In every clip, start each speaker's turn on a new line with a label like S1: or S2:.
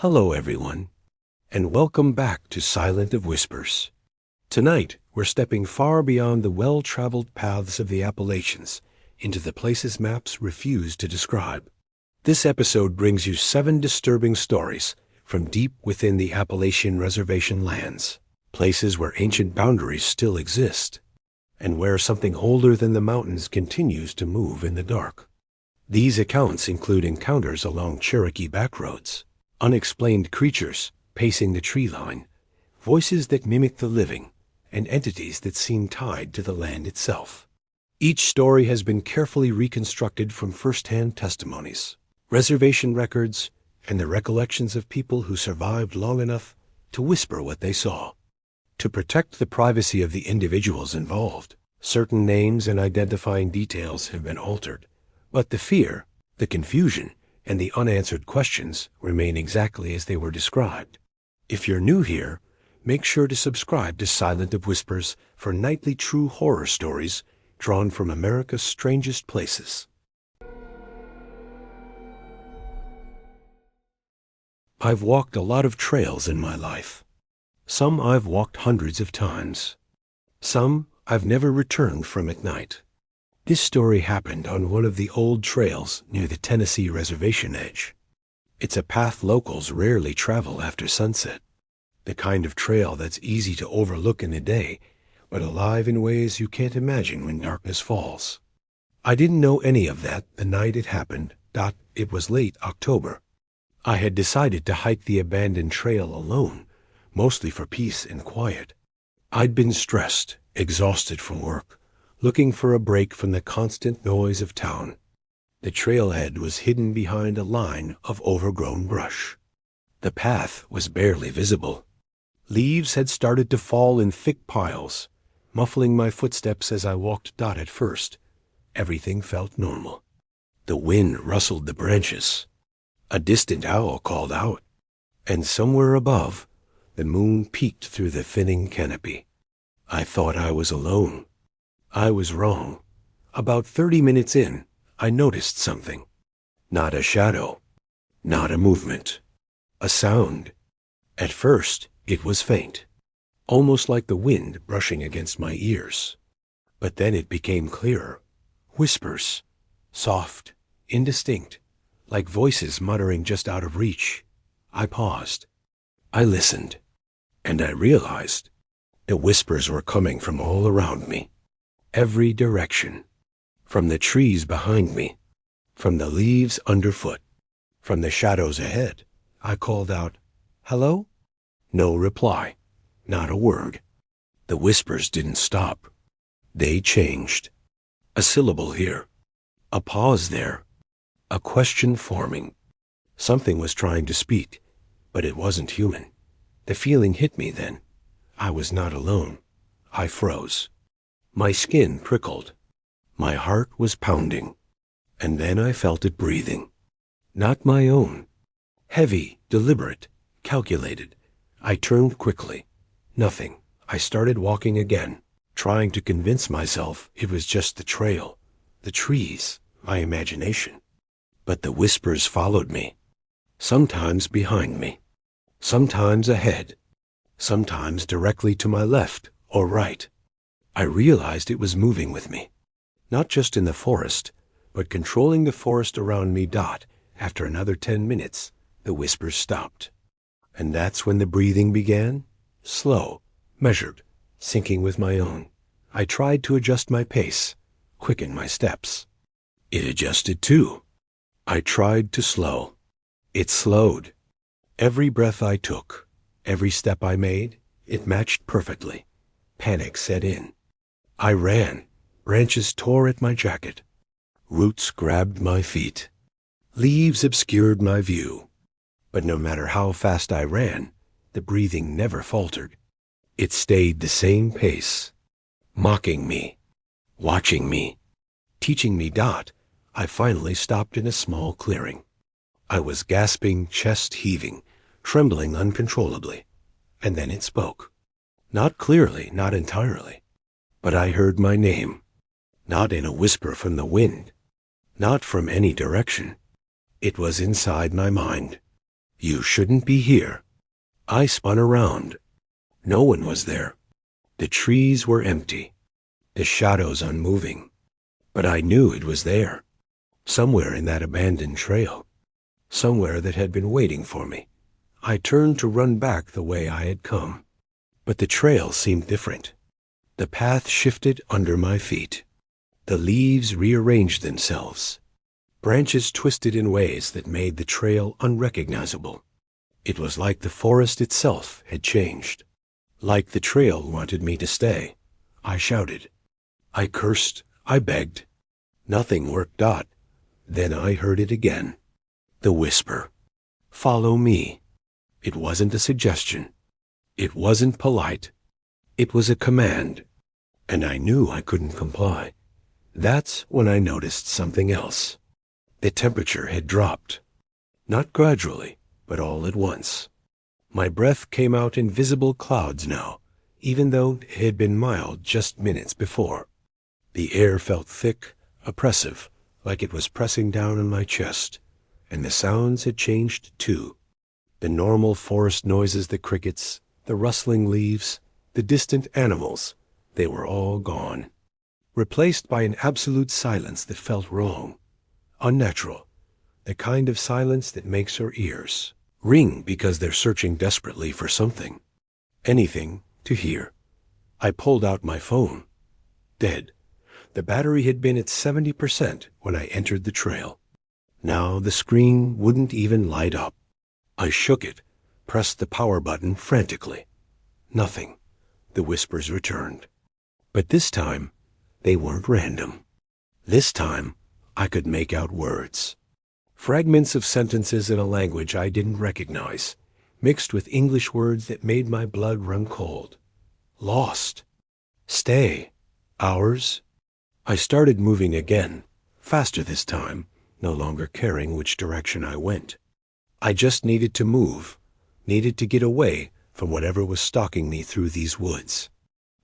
S1: Hello everyone, and welcome back to Silent of Whispers. Tonight, we're stepping far beyond the well-traveled paths of the Appalachians into the places maps refuse to describe. This episode brings you 7 disturbing stories from deep within the Appalachian Reservation lands, places where ancient boundaries still exist, and where something older than the mountains continues to move in the dark. These accounts include encounters along Cherokee backroads, unexplained creatures pacing the tree line, voices that mimic the living, and entities that seem tied to the land itself. Each story has been carefully reconstructed from first-hand testimonies, reservation records, and the recollections of people who survived long enough to whisper what they saw. To protect the privacy of the individuals involved, certain names and identifying details have been altered, but the fear, the confusion, and the unanswered questions remain exactly as they were described. If you're new here, make sure to subscribe to Silent of Whispers for nightly true horror stories drawn from America's strangest places. I've walked a lot of trails in my life. Some I've walked hundreds of times. Some I've never returned from at night. This story happened on one of the old trails near the Tennessee reservation edge. It's a path locals rarely travel after sunset, the kind of trail that's easy to overlook in the day, but alive in ways you can't imagine when darkness falls. I didn't know any of that the night it happened. It was late October. I had decided to hike the abandoned trail alone, mostly for peace and quiet. I'd been stressed, exhausted from work, looking for a break from the constant noise of town. The trailhead was hidden behind a line of overgrown brush. The path was barely visible. Leaves had started to fall in thick piles, muffling my footsteps as I walked. At first, everything felt normal. The wind rustled the branches. A distant owl called out, and somewhere above, the moon peeked through the thinning canopy. I thought I was alone. I was wrong. About 30 minutes in, I noticed something. Not a shadow. Not a movement. A sound. At first, it was faint, almost like the wind brushing against my ears. But then it became clearer. Whispers. Soft, indistinct, like voices muttering just out of reach. I paused. I listened. And I realized the whispers were coming from all around me. Every direction. From the trees behind me. From the leaves underfoot. From the shadows ahead. I called out, "Hello?" No reply. Not a word. The whispers didn't stop. They changed. A syllable here. A pause there. A question forming. Something was trying to speak, but it wasn't human. The feeling hit me then. I was not alone. I froze. My skin prickled. My heart was pounding. And then I felt it breathing. Not my own. Heavy, deliberate, calculated. I turned quickly. Nothing. I started walking again, trying to convince myself it was just the trail, the trees, my imagination. But the whispers followed me. Sometimes behind me. Sometimes ahead. Sometimes directly to my left or right. I realized it was moving with me, not just in the forest, but controlling the forest around me. After another 10 minutes, the whispers stopped. And that's when the breathing began, slow, measured, syncing with my own. I tried to adjust my pace, quicken my steps. It adjusted too. I tried to slow. It slowed. Every breath I took, every step I made, it matched perfectly. Panic set in. I ran. Branches tore at my jacket. Roots grabbed my feet. Leaves obscured my view. But no matter how fast I ran, the breathing never faltered. It stayed the same pace. Mocking me. Watching me. Teaching me. I finally stopped in a small clearing. I was gasping, chest heaving, trembling uncontrollably. And then it spoke. Not clearly, not entirely. But I heard my name, not in a whisper from the wind, not from any direction. It was inside my mind. You shouldn't be here. I spun around. No one was there. The trees were empty, the shadows unmoving. But I knew it was there, somewhere in that abandoned trail, somewhere that had been waiting for me. I turned to run back the way I had come, but the trail seemed different. The path shifted under my feet. The leaves rearranged themselves. Branches twisted in ways that made the trail unrecognizable. It was like the forest itself had changed. Like the trail wanted me to stay. I shouted. I cursed. I begged. Nothing worked out. Then I heard it again. The whisper. Follow me. It wasn't a suggestion. It wasn't polite. It was a command. And I knew I couldn't comply. That's when I noticed something else. The temperature had dropped. Not gradually, but all at once. My breath came out in visible clouds now, even though it had been mild just minutes before. The air felt thick, oppressive, like it was pressing down on my chest, and the sounds had changed too. The normal forest noises, the crickets, the rustling leaves, the distant animals, they were all gone, replaced by an absolute silence that felt wrong, unnatural, the kind of silence that makes our ears ring because they're searching desperately for something, anything to hear. I pulled out my phone. Dead. The battery had been at 70% when I entered the trail. Now the screen wouldn't even light up. I shook it, pressed the power button frantically. Nothing. The whispers returned. But this time, they weren't random. This time, I could make out words. Fragments of sentences in a language I didn't recognize, mixed with English words that made my blood run cold. Lost. Stay. Ours. I started moving again, faster this time, no longer caring which direction I went. I just needed to move, needed to get away from whatever was stalking me through these woods.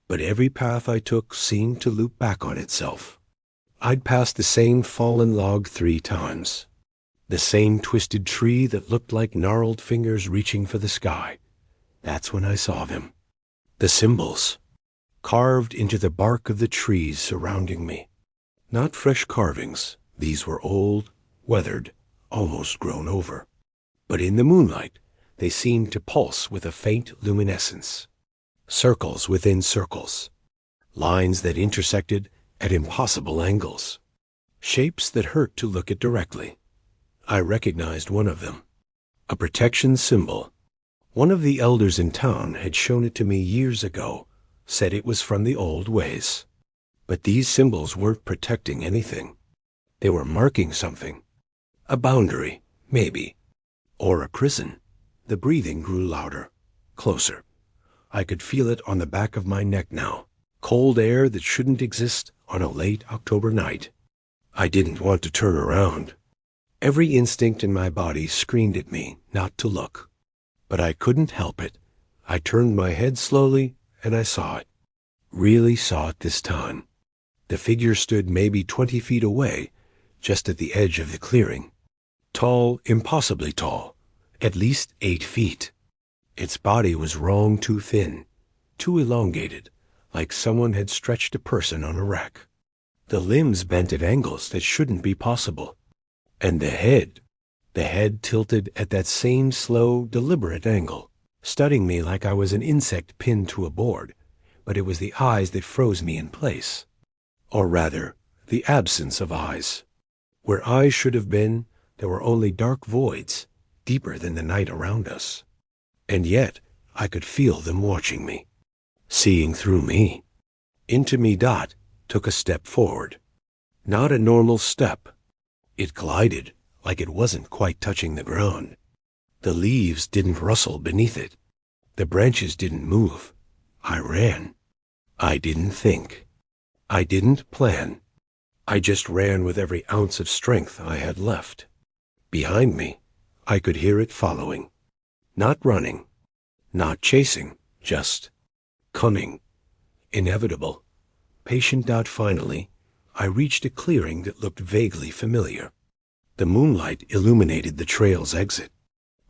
S1: But every path I took seemed to loop back on itself. I'd passed the same fallen log 3 times. The same twisted tree that looked like gnarled fingers reaching for the sky. That's when I saw them. The symbols, carved into the bark of the trees surrounding me. Not fresh carvings. These were old, weathered, almost grown over. But in the moonlight, they seemed to pulse with a faint luminescence. Circles within circles. Lines that intersected at impossible angles. Shapes that hurt to look at directly. I recognized one of them. A protection symbol. One of the elders in town had shown it to me years ago, said it was from the old ways. But these symbols weren't protecting anything. They were marking something. A boundary, maybe. Or a prison. The breathing grew louder, closer. I could feel it on the back of my neck now. Cold air that shouldn't exist on a late October night. I didn't want to turn around. Every instinct in my body screamed at me not to look. But I couldn't help it. I turned my head slowly, and I saw it. Really saw it this time. The figure stood maybe 20 feet away, just at the edge of the clearing. Tall, impossibly tall, at least 8 feet. Its body was wrong too thin, too elongated, like someone had stretched a person on a rack. The limbs bent at angles that shouldn't be possible. And the head tilted at that same slow, deliberate angle, studying me like I was an insect pinned to a board, but it was the eyes that froze me in place. Or rather, the absence of eyes. Where eyes should have been, there were only dark voids, deeper than the night around us. And yet, I could feel them watching me, seeing through me. Into me Dot took a step forward. Not a normal step. It glided like it wasn't quite touching the ground. The leaves didn't rustle beneath it. The branches didn't move. I ran. I didn't think. I didn't plan. I just ran with every ounce of strength I had left. Behind me, I could hear it following. Not running. Not chasing. Just coming. Inevitable. Patient Dot finally, I reached a clearing that looked vaguely familiar. The moonlight illuminated the trail's exit.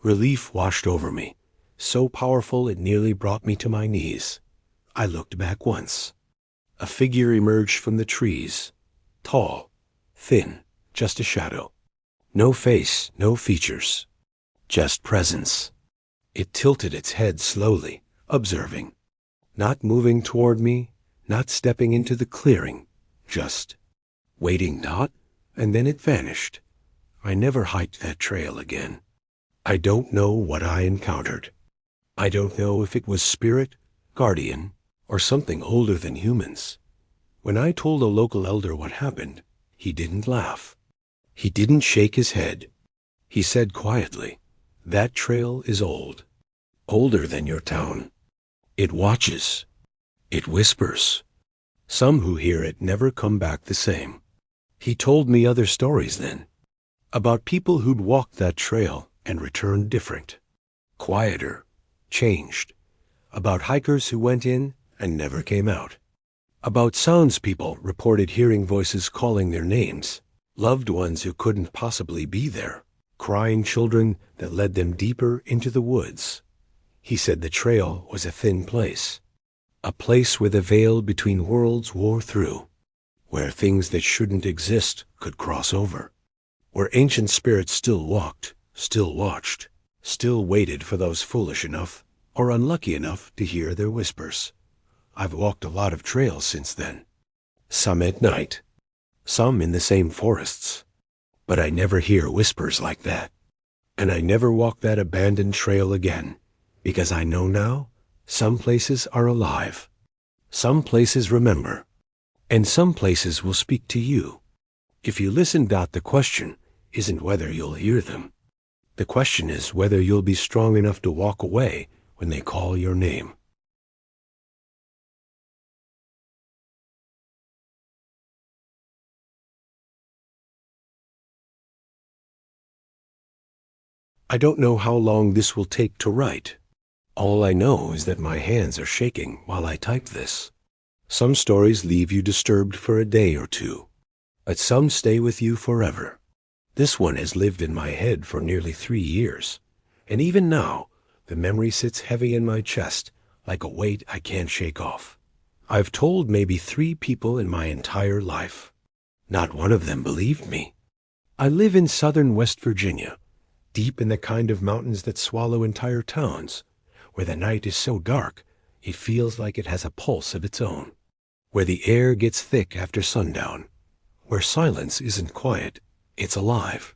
S1: Relief washed over me, so powerful it nearly brought me to my knees. I looked back once. A figure emerged from the trees, tall, thin, just a shadow. No face, no features, just presence. It tilted its head slowly, observing. Not moving toward me, not stepping into the clearing, just waiting not, and then it vanished. I never hiked that trail again. I don't know what I encountered. I don't know if it was spirit, guardian, or something older than humans. When I told a local elder what happened, he didn't laugh. He didn't shake his head. He said quietly, "That trail is old, older than your town. It watches. It whispers. Some who hear it never come back the same." He told me other stories then, about people who'd walked that trail and returned different, quieter, changed, about hikers who went in and never came out, about sounds people reported hearing voices calling their names, loved ones who couldn't possibly be there, crying children that led them deeper into the woods. He said the trail was a thin place, a place where the veil between worlds wore through, where things that shouldn't exist could cross over, where ancient spirits still walked, still watched, still waited for those foolish enough or unlucky enough to hear their whispers. I've walked a lot of trails since then, some at night, some in the same forests, but I never hear whispers like that. And I never walk that abandoned trail again, because I know now some places are alive, some places remember, and some places will speak to you. If you listen, the question isn't whether you'll hear them. The question is whether you'll be strong enough to walk away when they call your name. I don't know how long this will take to write. All I know is that my hands are shaking while I type this. Some stories leave you disturbed for a day or two, but some stay with you forever. This one has lived in my head for nearly 3 years, and even now, the memory sits heavy in my chest like a weight I can't shake off. I've told maybe 3 people in my entire life. Not one of them believed me. I live in southern West Virginia, deep in the kind of mountains that swallow entire towns, where the night is so dark it feels like it has a pulse of its own, where the air gets thick after sundown, where silence isn't quiet, it's alive.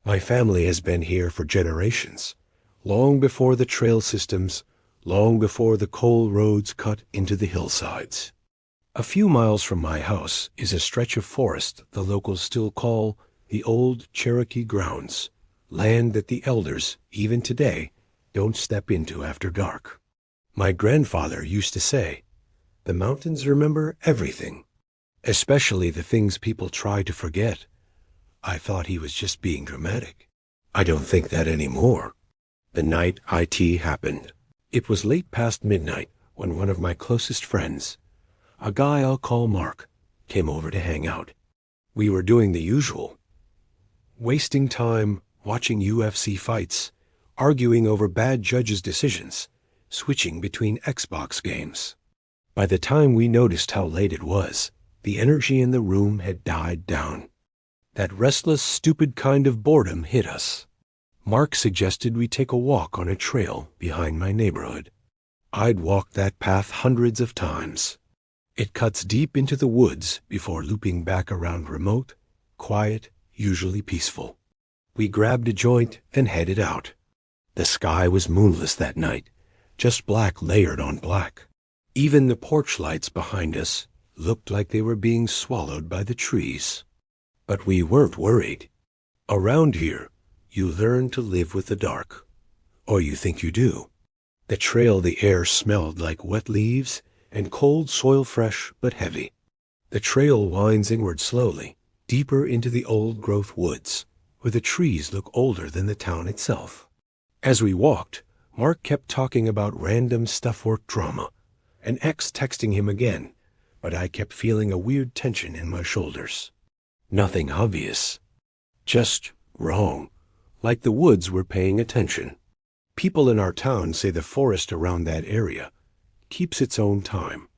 S1: My family has been here for generations, long before the trail systems, long before the coal roads cut into the hillsides. A few miles from my house is a stretch of forest the locals still call the old Cherokee grounds, land that the elders, even today, don't step into after dark. My grandfather used to say, "The mountains remember everything, especially the things people try to forget." I thought he was just being dramatic. I don't think that anymore. The night IT happened. It was late past midnight when one of my closest friends, a guy I'll call Mark, came over to hang out. We were doing the usual, wasting time watching UFC fights, arguing over bad judges' decisions, switching between Xbox games. By the time we noticed how late it was, the energy in the room had died down. That restless, stupid kind of boredom hit us. Mark suggested we take a walk on a trail behind my neighborhood. I'd walked that path hundreds of times. It cuts deep into the woods before looping back around remote, quiet, usually peaceful. We grabbed a joint and headed out. The sky was moonless that night, just black layered on black. Even the porch lights behind us looked like they were being swallowed by the trees. But we weren't worried. Around here, you learn to live with the dark. Or you think you do. The trail, the air smelled like wet leaves and cold soil, fresh but heavy. The trail winds inward slowly, deeper into the old-growth woods, where the trees look older than the town itself. As we walked, Mark kept talking about random stuff-work drama, an ex texting him again, but I kept feeling a weird tension in my shoulders. Nothing obvious, just wrong, like the woods were paying attention. People in our town say the forest around that area keeps its own time,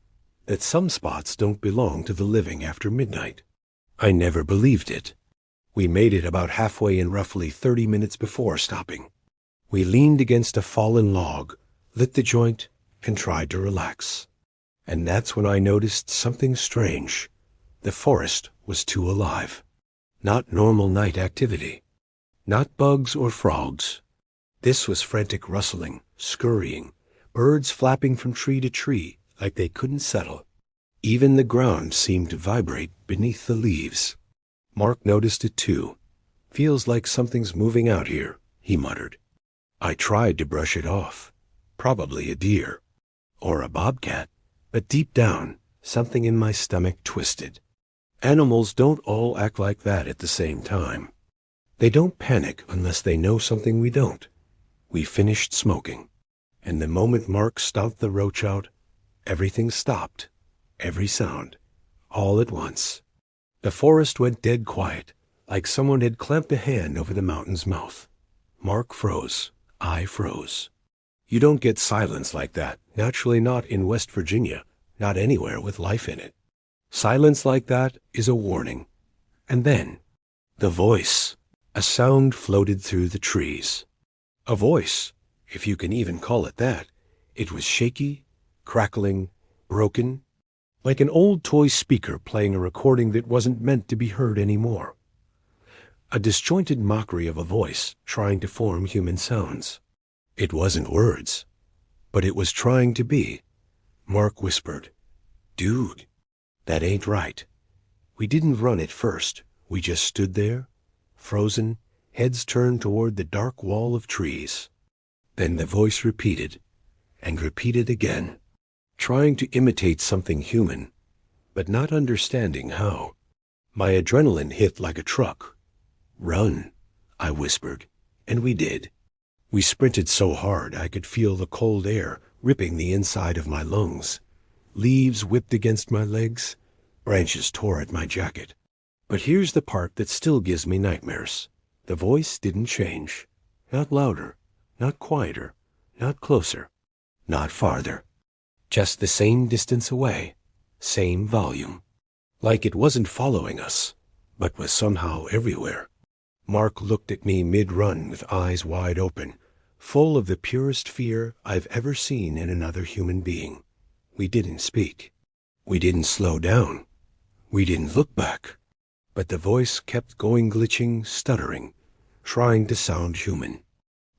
S1: that some spots don't belong to the living after midnight. I never believed it. We made it about halfway in roughly 30 minutes before stopping. We leaned against a fallen log, lit the joint, and tried to relax. And that's when I noticed something strange. The forest was too alive. Not normal night activity. Not bugs or frogs. This was frantic rustling, scurrying, birds flapping from tree to tree like they couldn't settle. Even the ground seemed to vibrate beneath the leaves. Mark noticed it too. "Feels like something's moving out here," he muttered. I tried to brush it off. Probably a deer. Or a bobcat. But deep down, something in my stomach twisted. Animals don't all act like that at the same time. They don't panic unless they know something we don't. We finished smoking. And the moment Mark stomped the roach out, everything stopped. Every sound. All at once. The forest went dead quiet, like someone had clamped a hand over the mountain's mouth. Mark froze. I froze. You don't get silence like that, naturally not in West Virginia, not anywhere with life in it. Silence like that is a warning. And then, the voice. A sound floated through the trees. A voice, if you can even call it that. It was shaky, crackling, broken, like an old toy speaker playing a recording that wasn't meant to be heard anymore. A disjointed mockery of a voice trying to form human sounds. It wasn't words, but it was trying to be. Mark whispered, "Dude, that ain't right." We didn't run at first. We just stood there, frozen, heads turned toward the dark wall of trees. Then the voice repeated, and repeated again, trying to imitate something human, but not understanding how. My adrenaline hit like a truck. "Run," I whispered, and we did. We sprinted so hard I could feel the cold air ripping the inside of my lungs. Leaves whipped against my legs, branches tore at my jacket. But here's the part that still gives me nightmares. The voice didn't change. Not louder, not quieter, not closer, not farther. Just the same distance away, same volume. Like it wasn't following us, but was somehow everywhere. Mark looked at me mid-run with eyes wide open, full of the purest fear I've ever seen in another human being. We didn't speak. We didn't slow down. We didn't look back. But the voice kept going, glitching, stuttering, trying to sound human.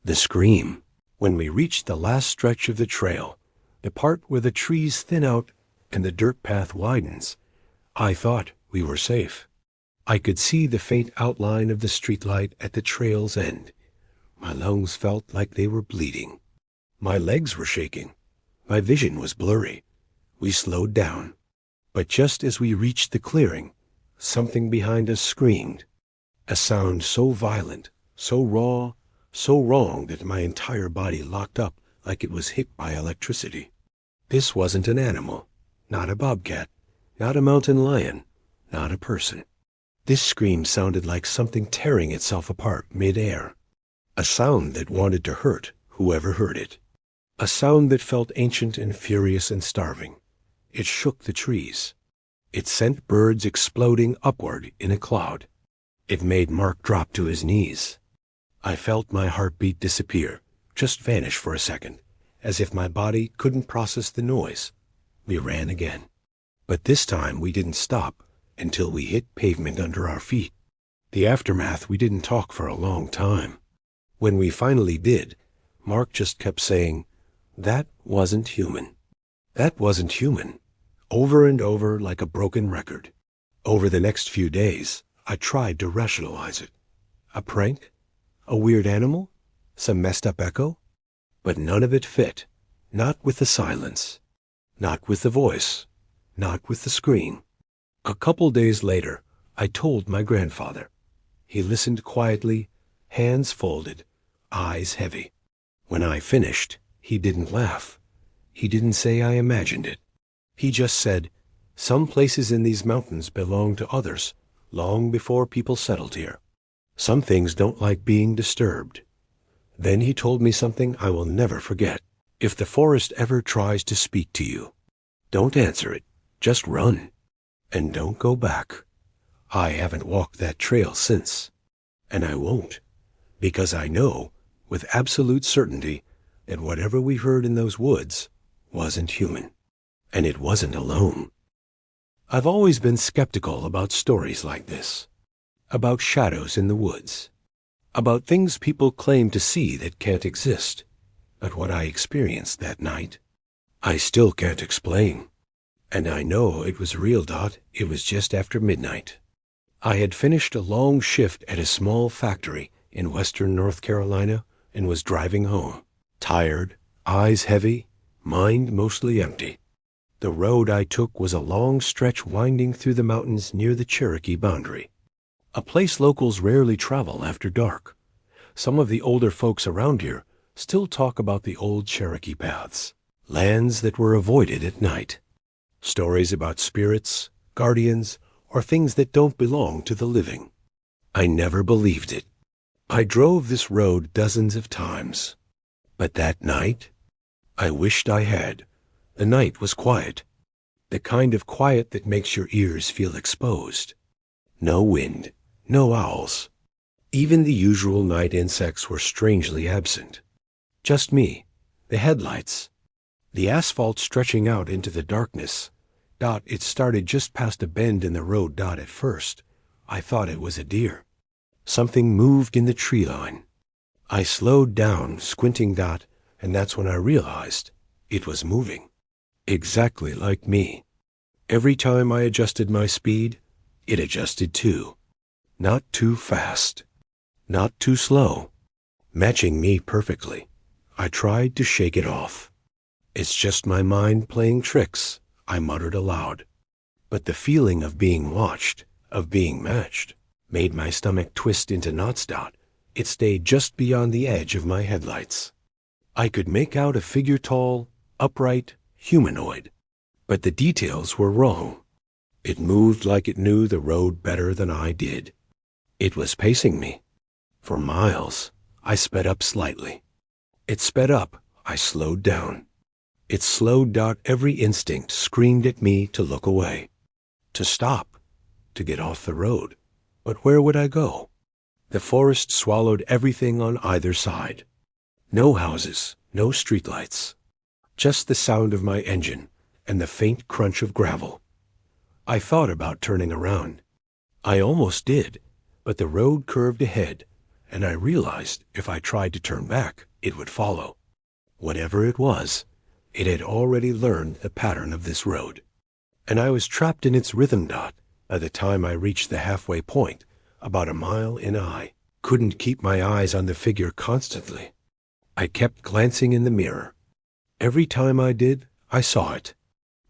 S1: The scream. When we reached the last stretch of the trail, the part where the trees thin out and the dirt path widens, I thought we were safe. I could see the faint outline of the streetlight at the trail's end. My lungs felt like they were bleeding. My legs were shaking. My vision was blurry. We slowed down. But just as we reached the clearing, something behind us screamed. A sound so violent, so raw, so wrong that my entire body locked up like it was hit by electricity. This wasn't an animal, not a bobcat, not a mountain lion, not a person. This scream sounded like something tearing itself apart mid-air. A sound that wanted to hurt whoever heard it. A sound that felt ancient and furious and starving. It shook the trees. It sent birds exploding upward in a cloud. It made Mark drop to his knees. I felt my heartbeat disappear, just vanish for a second, as if my body couldn't process the noise. We ran again. But this time we didn't stop until we hit pavement under our feet. The aftermath, we didn't talk for a long time. When we finally did, Mark just kept saying, "That wasn't human. That wasn't human," over and over like a broken record. Over the next few days, I tried to rationalize it. A prank? A weird animal? Some messed up echo? But none of it fit. Not with the silence. Not with the voice. Not with the scream. A couple days later, I told my grandfather. He listened quietly, hands folded, eyes heavy. When I finished, he didn't laugh. He didn't say I imagined it. He just said, "Some places in these mountains belong to others long before people settled here. Some things don't like being disturbed. Then he told me something I will never forget. If the forest ever tries to speak to you, don't answer it. Just run. And don't go back. I haven't walked that trail since. And I won't. Because I know, with absolute certainty, that whatever we heard in those woods wasn't human. And it wasn't alone. I've always been skeptical about stories like this. About shadows in the woods. About things people claim to see that can't exist. But what I experienced that night, I still can't explain. And I know it was real, Dot. It was just after midnight. I had finished a long shift at a small factory in western North Carolina and was driving home. Tired, eyes heavy, mind mostly empty. The road I took was a long stretch winding through the mountains near the Cherokee boundary. A place locals rarely travel after dark. Some of the older folks around here still talk about the old Cherokee paths, lands that were avoided at night. Stories about spirits, guardians, or things that don't belong to the living. I never believed it. I drove this road dozens of times. But that night, I wished I had. The night was quiet. The kind of quiet that makes your ears feel exposed. No wind, no owls. Even the usual night insects were strangely absent. Just me, the headlights, the asphalt stretching out into the darkness. Dot, it started just past a bend in the road, Dot, at first. I thought it was a deer. Something moved in the tree line. I slowed down, squinting, Dot, and that's when I realized it was moving. Exactly like me. Every time I adjusted my speed, it adjusted too. Not too fast. Not too slow. Matching me perfectly. I tried to shake it off. It's just my mind playing tricks, I muttered aloud. But the feeling of being watched, of being matched, made my stomach twist into knots, Dot. It stayed just beyond the edge of my headlights. I could make out a figure tall, upright, humanoid. But the details were wrong. It moved like it knew the road better than I did. It was pacing me. For miles, I sped up slightly. It sped up, I slowed down. It slowed, Dot. Every instinct screamed at me to look away. To stop. To get off the road. But where would I go? The forest swallowed everything on either side. No houses, no streetlights. Just the sound of my engine and the faint crunch of gravel. I thought about turning around. I almost did, but the road curved ahead, and I realized if I tried to turn back, it would follow. Whatever it was, it had already learned the pattern of this road. And I was trapped in its rhythm, Dot. By the time I reached the halfway point, about a mile in, I couldn't keep my eyes on the figure constantly. I kept glancing in the mirror. Every time I did, I saw it.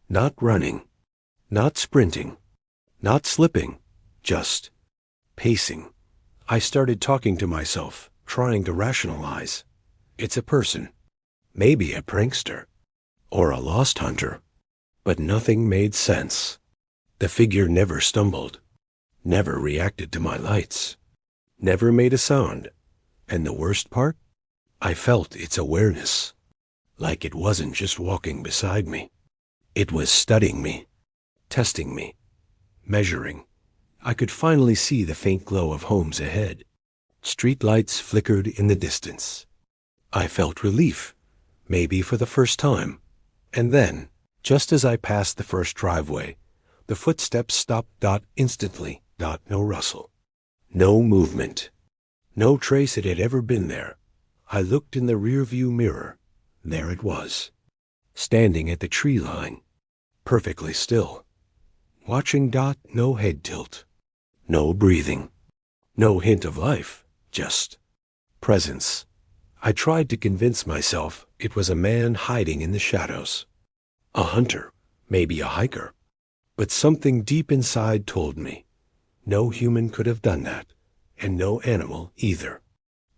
S1: Not running, not sprinting, not slipping, just pacing. I started talking to myself, trying to rationalize. It's a person, maybe a prankster, or a lost hunter. But nothing made sense. The figure never stumbled, never reacted to my lights, never made a sound. And the worst part? I felt its awareness, like it wasn't just walking beside me. It was studying me, testing me, measuring. I could finally see the faint glow of homes ahead. Streetlights flickered in the distance. I felt relief, maybe for the first time. And then, just as I passed the first driveway, the footsteps stopped, Dot, instantly. Dot, no rustle, no movement, no trace it had ever been there. I looked in the rearview mirror. There it was, standing at the tree line, perfectly still. Watching, Dot, no head tilt, no breathing, no hint of life, just presence. I tried to convince myself it was a man hiding in the shadows. A hunter, maybe a hiker. But something deep inside told me no human could have done that, and no animal either.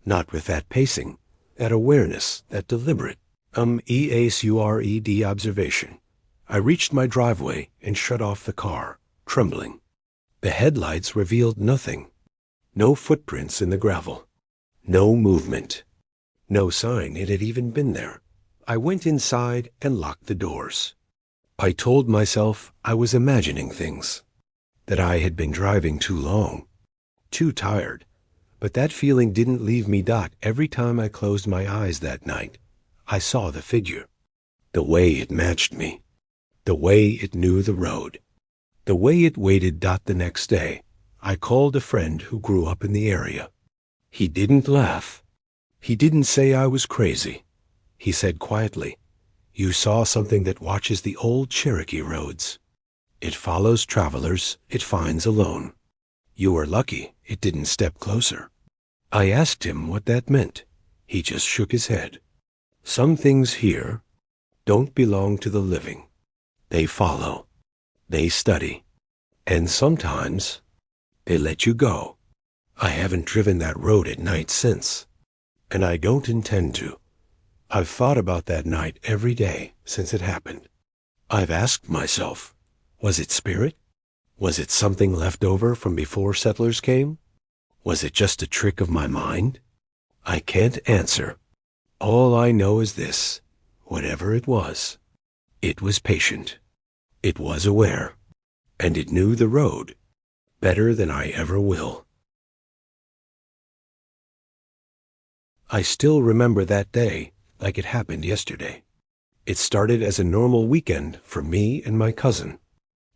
S1: Not with that pacing, that awareness, that deliberate, EASURED observation. I reached my driveway and shut off the car, trembling. The headlights revealed nothing. No footprints in the gravel. No movement. No sign it had even been there. I went inside and locked the doors. I told myself I was imagining things, that I had been driving too long, too tired. But that feeling didn't leave me. Every time I closed my eyes that night, I saw the figure. The way it matched me. The way it knew the road. The way it waited. The next day, I called a friend who grew up in the area. He didn't laugh. He didn't say I was crazy. He said quietly, "You saw something that watches the old Cherokee roads. It follows travelers it finds alone. You were lucky it didn't step closer." I asked him what that meant. He just shook his head. Some things here don't belong to the living. They follow. They study. And sometimes they let you go. I haven't driven that road at night since. And I don't intend to. I've thought about that night every day since it happened. I've asked myself, was it spirit? Was it something left over from before settlers came? Was it just a trick of my mind? I can't answer. All I know is this: whatever it was patient. It was aware. And it knew the road better than I ever will. I still remember that day like it happened yesterday. It started as a normal weekend for me and my cousin.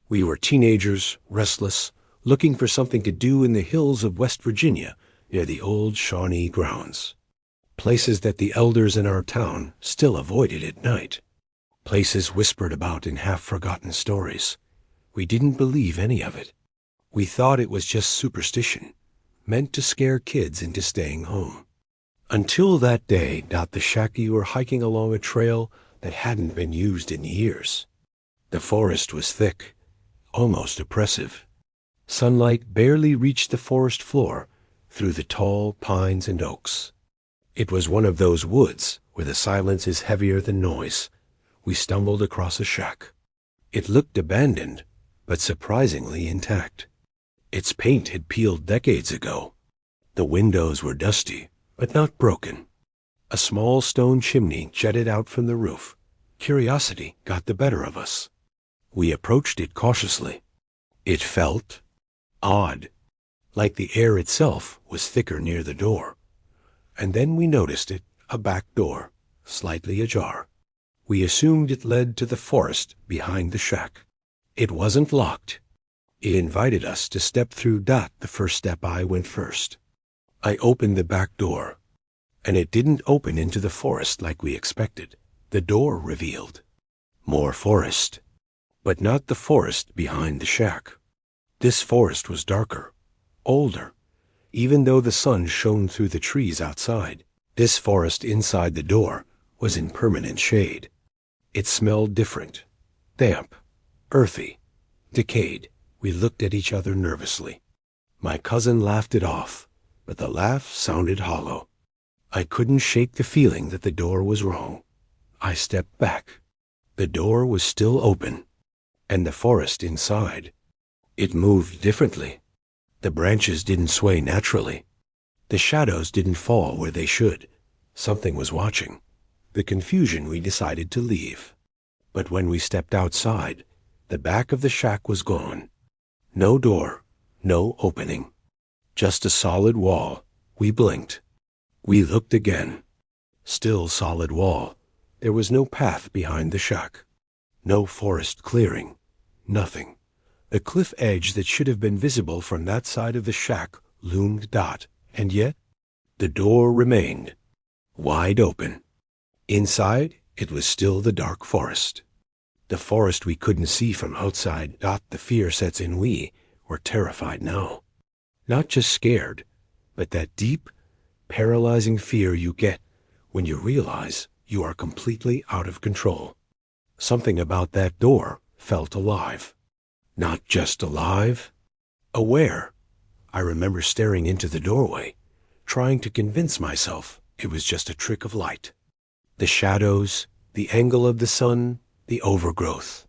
S1: We were teenagers, restless, looking for something to do in the hills of West Virginia near the old Shawnee grounds. Places that the elders in our town still avoided at night. Places whispered about in half-forgotten stories. We didn't believe any of it. We thought it was just superstition, meant to scare kids into staying home. Until that day, the Cherokee were hiking along a trail that hadn't been used in years. The forest was thick, almost oppressive. Sunlight barely reached the forest floor through the tall pines and oaks. It was one of those woods where the silence is heavier than noise. We stumbled across a shack. It looked abandoned, but surprisingly intact. Its paint had peeled decades ago. The windows were dusty, but not broken. A small stone chimney jutted out from the roof. Curiosity got the better of us. We approached it cautiously. It felt odd, like the air itself was thicker near the door. And then we noticed it, a back door, slightly ajar. We assumed it led to the forest behind the shack. It wasn't locked. It invited us to step through. The first step I went first. I opened the back door, and it didn't open into the forest like we expected. The door revealed more forest, but not the forest behind the shack. This forest was darker, older, even though the sun shone through the trees outside. This forest inside the door was in permanent shade. It smelled different, damp, earthy, decayed. We looked at each other nervously. My cousin laughed it off, but the laugh sounded hollow. I couldn't shake the feeling that the door was wrong. I stepped back. The door was still open, and the forest inside. It moved differently. The branches didn't sway naturally. The shadows didn't fall where they should. Something was watching. The confusion, we decided to leave. But when we stepped outside, the back of the shack was gone. No door, no opening. Just a solid wall. We blinked. We looked again. Still solid wall. There was no path behind the shack. No forest clearing. Nothing. The cliff edge that should have been visible from that side of the shack loomed. And yet, the door remained, wide open. Inside, it was still the dark forest. The forest we couldn't see from outside. The fear sets in. We were terrified now. Not just scared, but that deep, paralyzing fear you get when you realize you are completely out of control. Something about that door felt alive. Not just alive, aware. I remember staring into the doorway, trying to convince myself it was just a trick of light. The shadows, the angle of the sun, the overgrowth.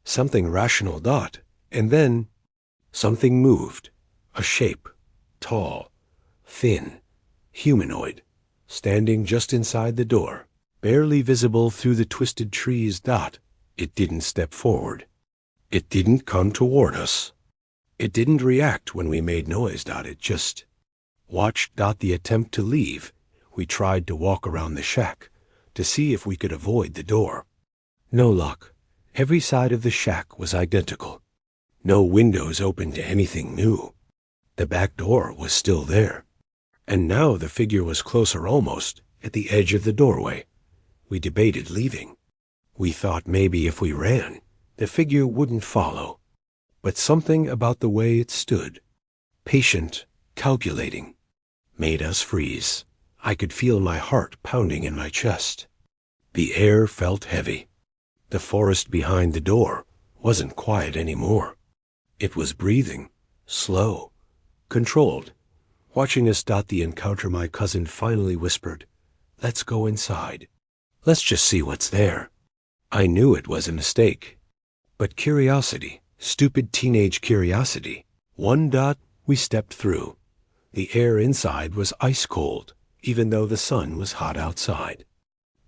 S1: Something rational. And then something moved. A shape, tall, thin, humanoid, standing just inside the door, barely visible through the twisted trees. It didn't step forward. It didn't come toward us. It didn't react when we made noise. It just watched. The attempt to leave. We tried to walk around the shack to see if we could avoid the door. No luck. Every side of the shack was identical. No windows open to anything new. The back door was still there. And now the figure was closer, almost at the edge of the doorway. We debated leaving. We thought maybe if we ran, the figure wouldn't follow. But something about the way it stood, patient, calculating, made us freeze. I could feel my heart pounding in my chest. The air felt heavy. The forest behind the door wasn't quiet anymore. It was breathing, slow, controlled, watching us. The encounter, my cousin finally whispered, "Let's go inside. Let's just see what's there." I knew it was a mistake. But curiosity, stupid teenage curiosity, won. We stepped through. The air inside was ice cold, even though the sun was hot outside.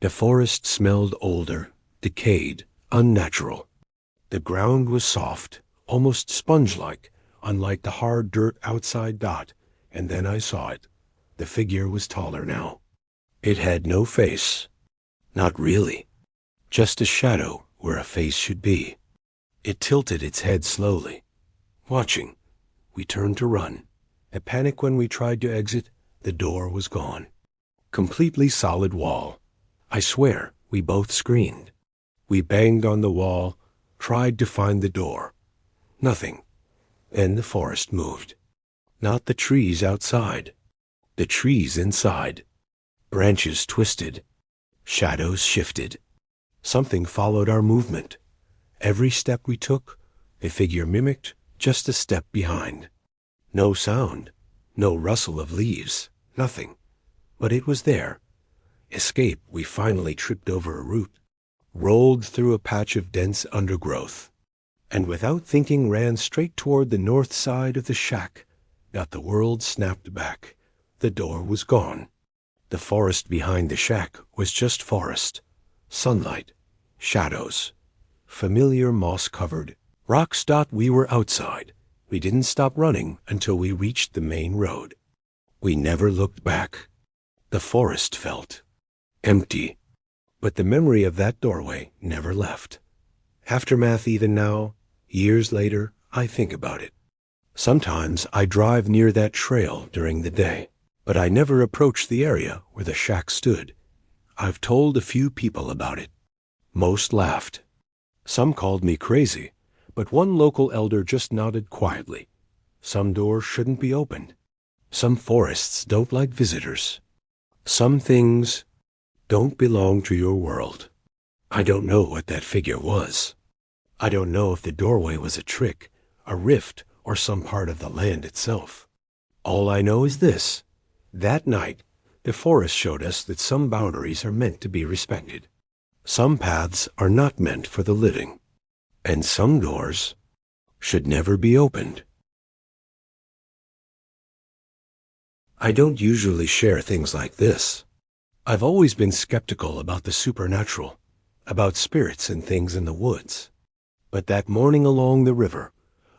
S1: The forest smelled older, decayed, unnatural. The ground was soft, almost sponge-like, unlike the hard dirt outside. And then I saw it. The figure was taller now. It had no face. Not really. Just a shadow where a face should be. It tilted its head slowly, watching. We turned to run. A panic when we tried to exit. The door was gone. Completely solid wall. I swear, we both screamed. We banged on the wall, tried to find the door. Nothing. Then the forest moved. Not the trees outside. The trees inside. Branches twisted. Shadows shifted. Something followed our movement. Every step we took, a figure mimicked, just a step behind. No sound, no rustle of leaves, nothing. But it was there. Escape. We finally tripped over a root, rolled through a patch of dense undergrowth, and without thinking ran straight toward the north side of the shack. The world snapped back. The door was gone. The forest behind the shack was just forest. Sunlight, shadows, familiar moss-covered rocks. We were outside. We didn't stop running until we reached the main road. We never looked back. The forest felt empty, but the memory of that doorway never left. Aftermath. Even now, years later, I think about it. Sometimes I drive near that trail during the day, but I never approach the area where the shack stood. I've told a few people about it. Most laughed. Some called me crazy, but one local elder just nodded quietly. Some doors shouldn't be opened. Some forests don't like visitors. Some things don't belong to your world. I don't know what that figure was. I don't know if the doorway was a trick, a rift, or some part of the land itself. All I know is this. That night, the forest showed us that some boundaries are meant to be respected. Some paths are not meant for the living. And some doors should never be opened. I don't usually share things like this. I've always been skeptical about the supernatural, about spirits and things in the woods. But that morning along the river,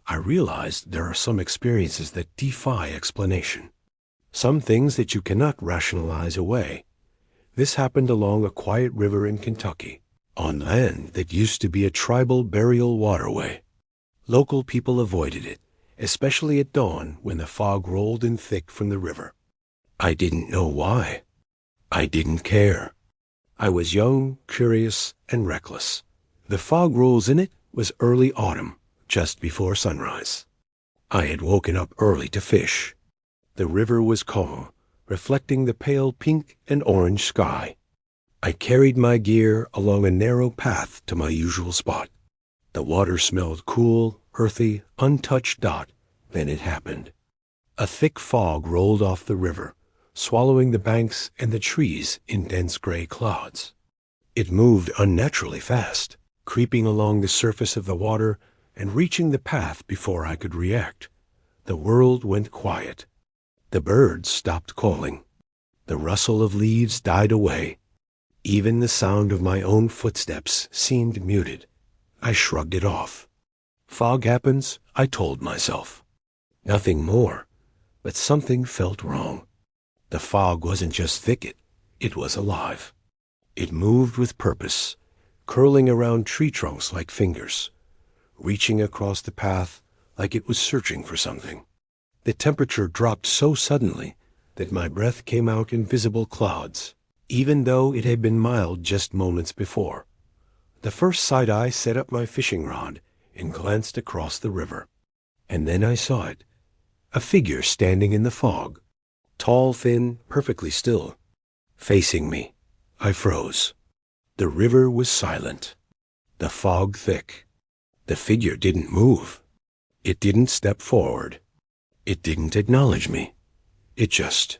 S1: I realized there are some experiences that defy explanation. Some things that you cannot rationalize away. This happened along a quiet river in Kentucky, on land that used to be a tribal burial waterway. Local people avoided it, especially at dawn when the fog rolled in thick from the river. I didn't know why. I didn't care. I was young, curious, and reckless. The fog rolls in it was early autumn, just before sunrise. I had woken up early to fish. The river was calm, reflecting the pale pink and orange sky. I carried my gear along a narrow path to my usual spot. The water smelled cool, earthy, untouched. Then it happened. A thick fog rolled off the river, swallowing the banks and the trees in dense gray clouds. It moved unnaturally fast, creeping along the surface of the water and reaching the path before I could react. The world went quiet. The birds stopped calling. The rustle of leaves died away. Even the sound of my own footsteps seemed muted. I shrugged it off. Fog happens, I told myself. Nothing more, but something felt wrong. The fog wasn't just thick, it was alive. It moved with purpose, curling around tree trunks like fingers, reaching across the path like it was searching for something. The temperature dropped so suddenly that my breath came out in visible clouds, even though it had been mild just moments before. The first sight I set up my fishing rod and glanced across the river. And then I saw it, a figure standing in the fog, tall, thin, perfectly still. Facing me, I froze. The river was silent, the fog thick. The figure didn't move. It didn't step forward. It didn't acknowledge me. It just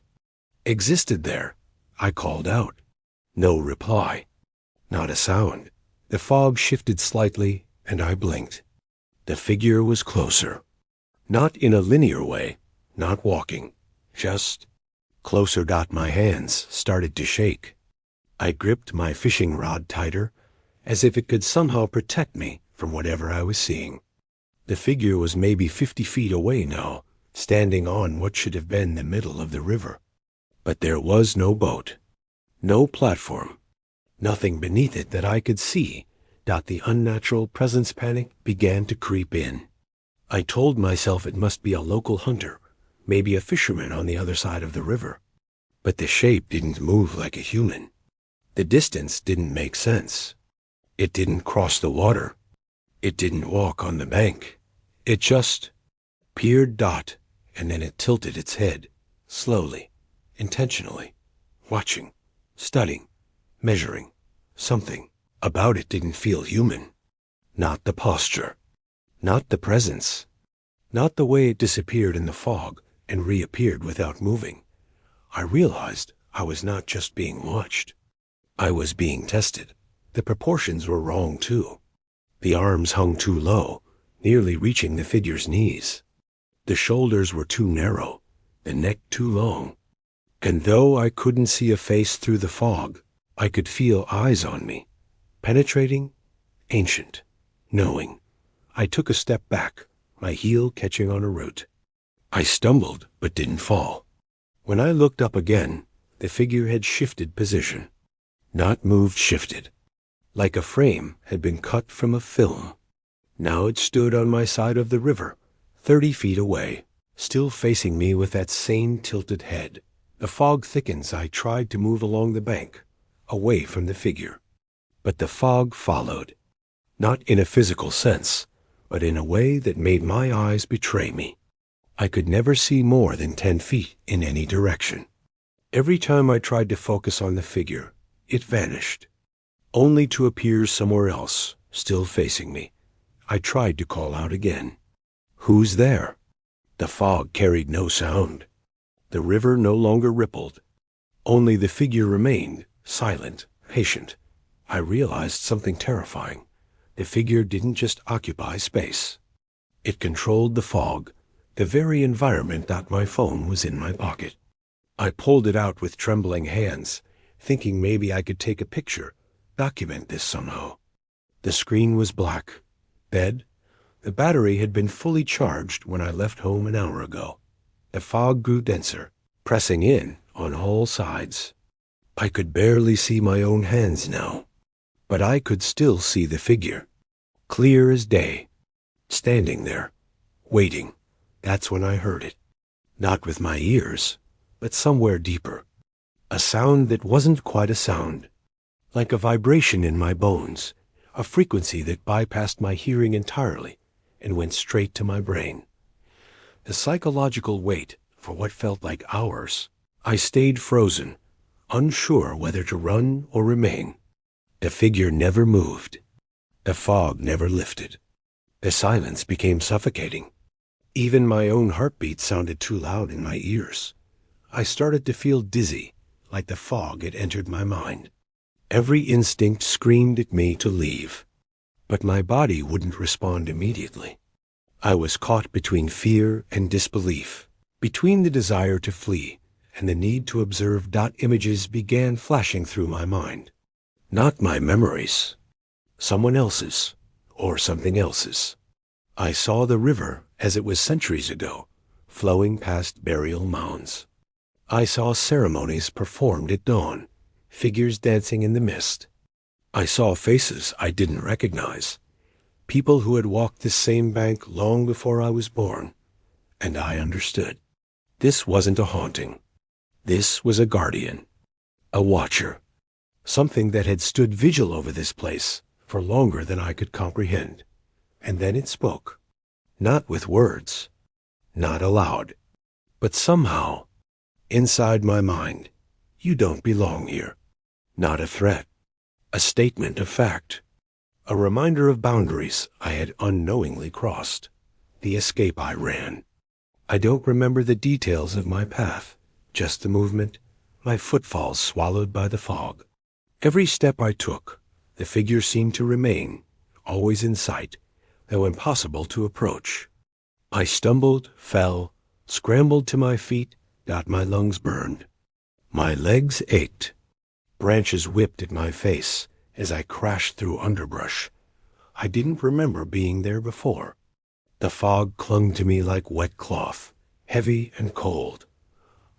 S1: existed there. I called out. No reply. Not a sound. The fog shifted slightly, and I blinked. The figure was closer. Not in a linear way, not walking, just closer. My hands started to shake. I gripped my fishing rod tighter, as if it could somehow protect me from whatever I was seeing. The figure was maybe 50 feet away now, standing on what should have been the middle of the river. But there was no boat, no platform, nothing beneath it that I could see. The unnatural presence panic began to creep in. I told myself it must be a local hunter, maybe a fisherman on the other side of the river. But the shape didn't move like a human. The distance didn't make sense. It didn't cross the water. It didn't walk on the bank. It just peered, and then it tilted its head, slowly, intentionally, watching, studying, measuring. Something about it didn't feel human. Not the posture, not the presence, not the way it disappeared in the fog and reappeared without moving. I realized I was not just being watched. I was being tested. The proportions were wrong, too. The arms hung too low, nearly reaching the figure's knees. The shoulders were too narrow, the neck too long. And though I couldn't see a face through the fog, I could feel eyes on me, penetrating, ancient, knowing. I took a step back, my heel catching on a root. I stumbled, but didn't fall. When I looked up again, the figure had shifted position. Not moved, shifted. Like a frame had been cut from a film. Now it stood on my side of the river, 30 feet away, still facing me with that same tilted head. The fog thickens. I tried to move along the bank, away from the figure. But the fog followed, not in a physical sense, but in a way that made my eyes betray me. I could never see more than 10 feet in any direction. Every time I tried to focus on the figure, it vanished, only to appear somewhere else, still facing me. I tried to call out again. Who's there? The fog carried no sound. The river no longer rippled. Only the figure remained, silent, patient. I realized something terrifying. The figure didn't just occupy space. It controlled the fog, the very environment. My phone was in my pocket. I pulled it out with trembling hands, thinking maybe I could take a picture, document this somehow. The screen was black, dead. The battery had been fully charged when I left home an hour ago. The fog grew denser, pressing in on all sides. I could barely see my own hands now, but I could still see the figure, clear as day, standing there, waiting. That's when I heard it. Not with my ears, but somewhere deeper. A sound that wasn't quite a sound, like a vibration in my bones, a frequency that bypassed my hearing entirely and went straight to my brain. The psychological wait for what felt like hours. I stayed frozen, unsure whether to run or remain. The figure never moved. The fog never lifted. The silence became suffocating. Even my own heartbeat sounded too loud in my ears. I started to feel dizzy, like the fog had entered my mind. Every instinct screamed at me to leave, but my body wouldn't respond immediately. I was caught between fear and disbelief, between the desire to flee and the need to observe. Images began flashing through my mind. Not my memories. Someone else's, or something else's. I saw the river as it was centuries ago, flowing past burial mounds. I saw ceremonies performed at dawn, figures dancing in the mist. I saw faces I didn't recognize, people who had walked this same bank long before I was born, and I understood. This wasn't a haunting. This was a guardian, a watcher, something that had stood vigil over this place for longer than I could comprehend. And then it spoke, not with words, not aloud, but somehow, inside my mind. You don't belong here. Not a threat, a statement of fact, a reminder of boundaries I had unknowingly crossed, the escape I ran. I don't remember the details of my path, just the movement, my footfalls swallowed by the fog. Every step I took, the figure seemed to remain, always in sight, though impossible to approach. I stumbled, fell, scrambled to my feet, got my lungs burned. My legs ached. Branches whipped at my face as I crashed through underbrush. I didn't remember being there before. The fog clung to me like wet cloth, heavy and cold.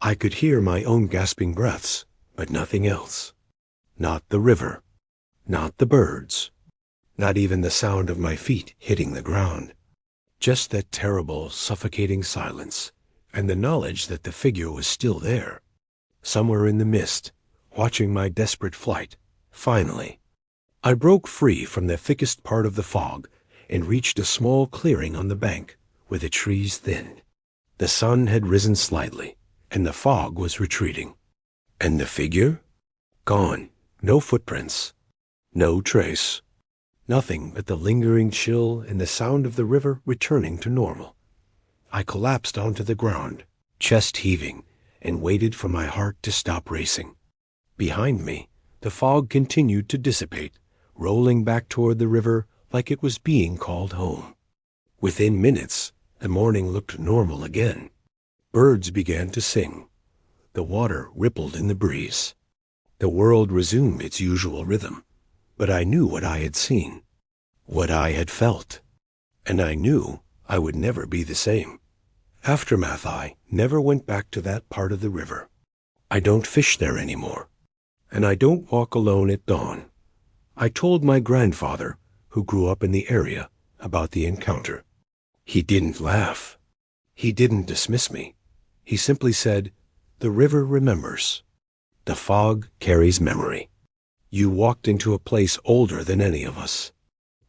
S1: I could hear my own gasping breaths, but nothing else. Not the river, not the birds, not even the sound of my feet hitting the ground. Just that terrible, suffocating silence, and the knowledge that the figure was still there, somewhere in the mist, watching my desperate flight. Finally, I broke free from the thickest part of the fog and reached a small clearing on the bank where the trees thinned. The sun had risen slightly, and the fog was retreating. And the figure? Gone. No footprints. No trace. Nothing but the lingering chill and the sound of the river returning to normal. I collapsed onto the ground, chest heaving, and waited for my heart to stop racing. Behind me, the fog continued to dissipate, rolling back toward the river like it was being called home. Within minutes, the morning looked normal again. Birds began to sing. The water rippled in the breeze. The world resumed its usual rhythm. But I knew what I had seen, what I had felt, and I knew I would never be the same. Aftermath, I never went back to that part of the river. I don't fish there anymore, and I don't walk alone at dawn. I told my grandfather, who grew up in the area, about the encounter. He didn't laugh. He didn't dismiss me. He simply said, "The river remembers. The fog carries memory. You walked into a place older than any of us.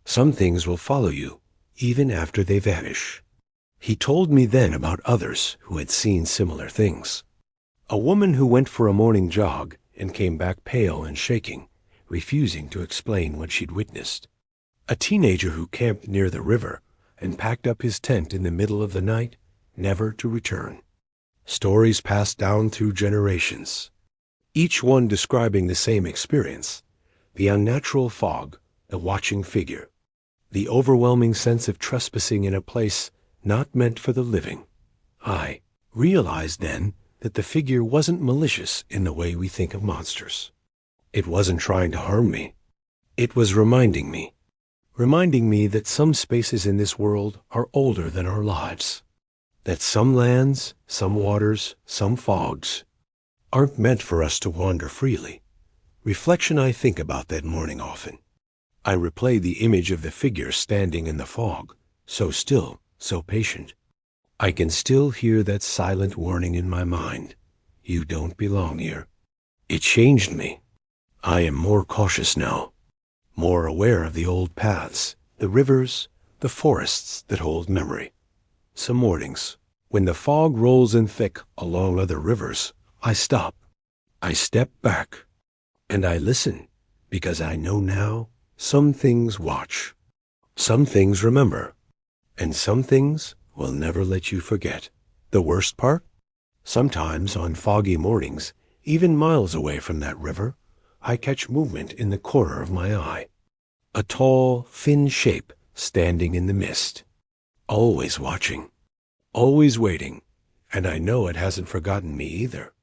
S1: Some things will follow you, even after they vanish." He told me then about others who had seen similar things. A woman who went for a morning jog and came back pale and shaking, refusing to explain what she'd witnessed. A teenager who camped near the river and packed up his tent in the middle of the night, never to return. Stories passed down through generations, each one describing the same experience: the unnatural fog, the watching figure, the overwhelming sense of trespassing in a place not meant for the living. I realized then that the figure wasn't malicious in the way we think of monsters. It wasn't trying to harm me. It was reminding me that some spaces in this world are older than our lives, that some lands, some waters, some fogs aren't meant for us to wander freely. Reflection. I think about that morning often. I replay the image of the figure standing in the fog, so still, so patient. I can still hear that silent warning in my mind. You don't belong here. It changed me. I am more cautious now, more aware of the old paths, the rivers, the forests that hold memory. Some mornings, when the fog rolls in thick along other rivers, I stop. I step back, and I listen, because I know now some things watch, some things remember, and some things will never let you forget. The worst part? Sometimes on foggy mornings, even miles away from that river, I catch movement in the corner of my eye. A tall, thin shape standing in the mist, always watching, always waiting, and I know it hasn't forgotten me either.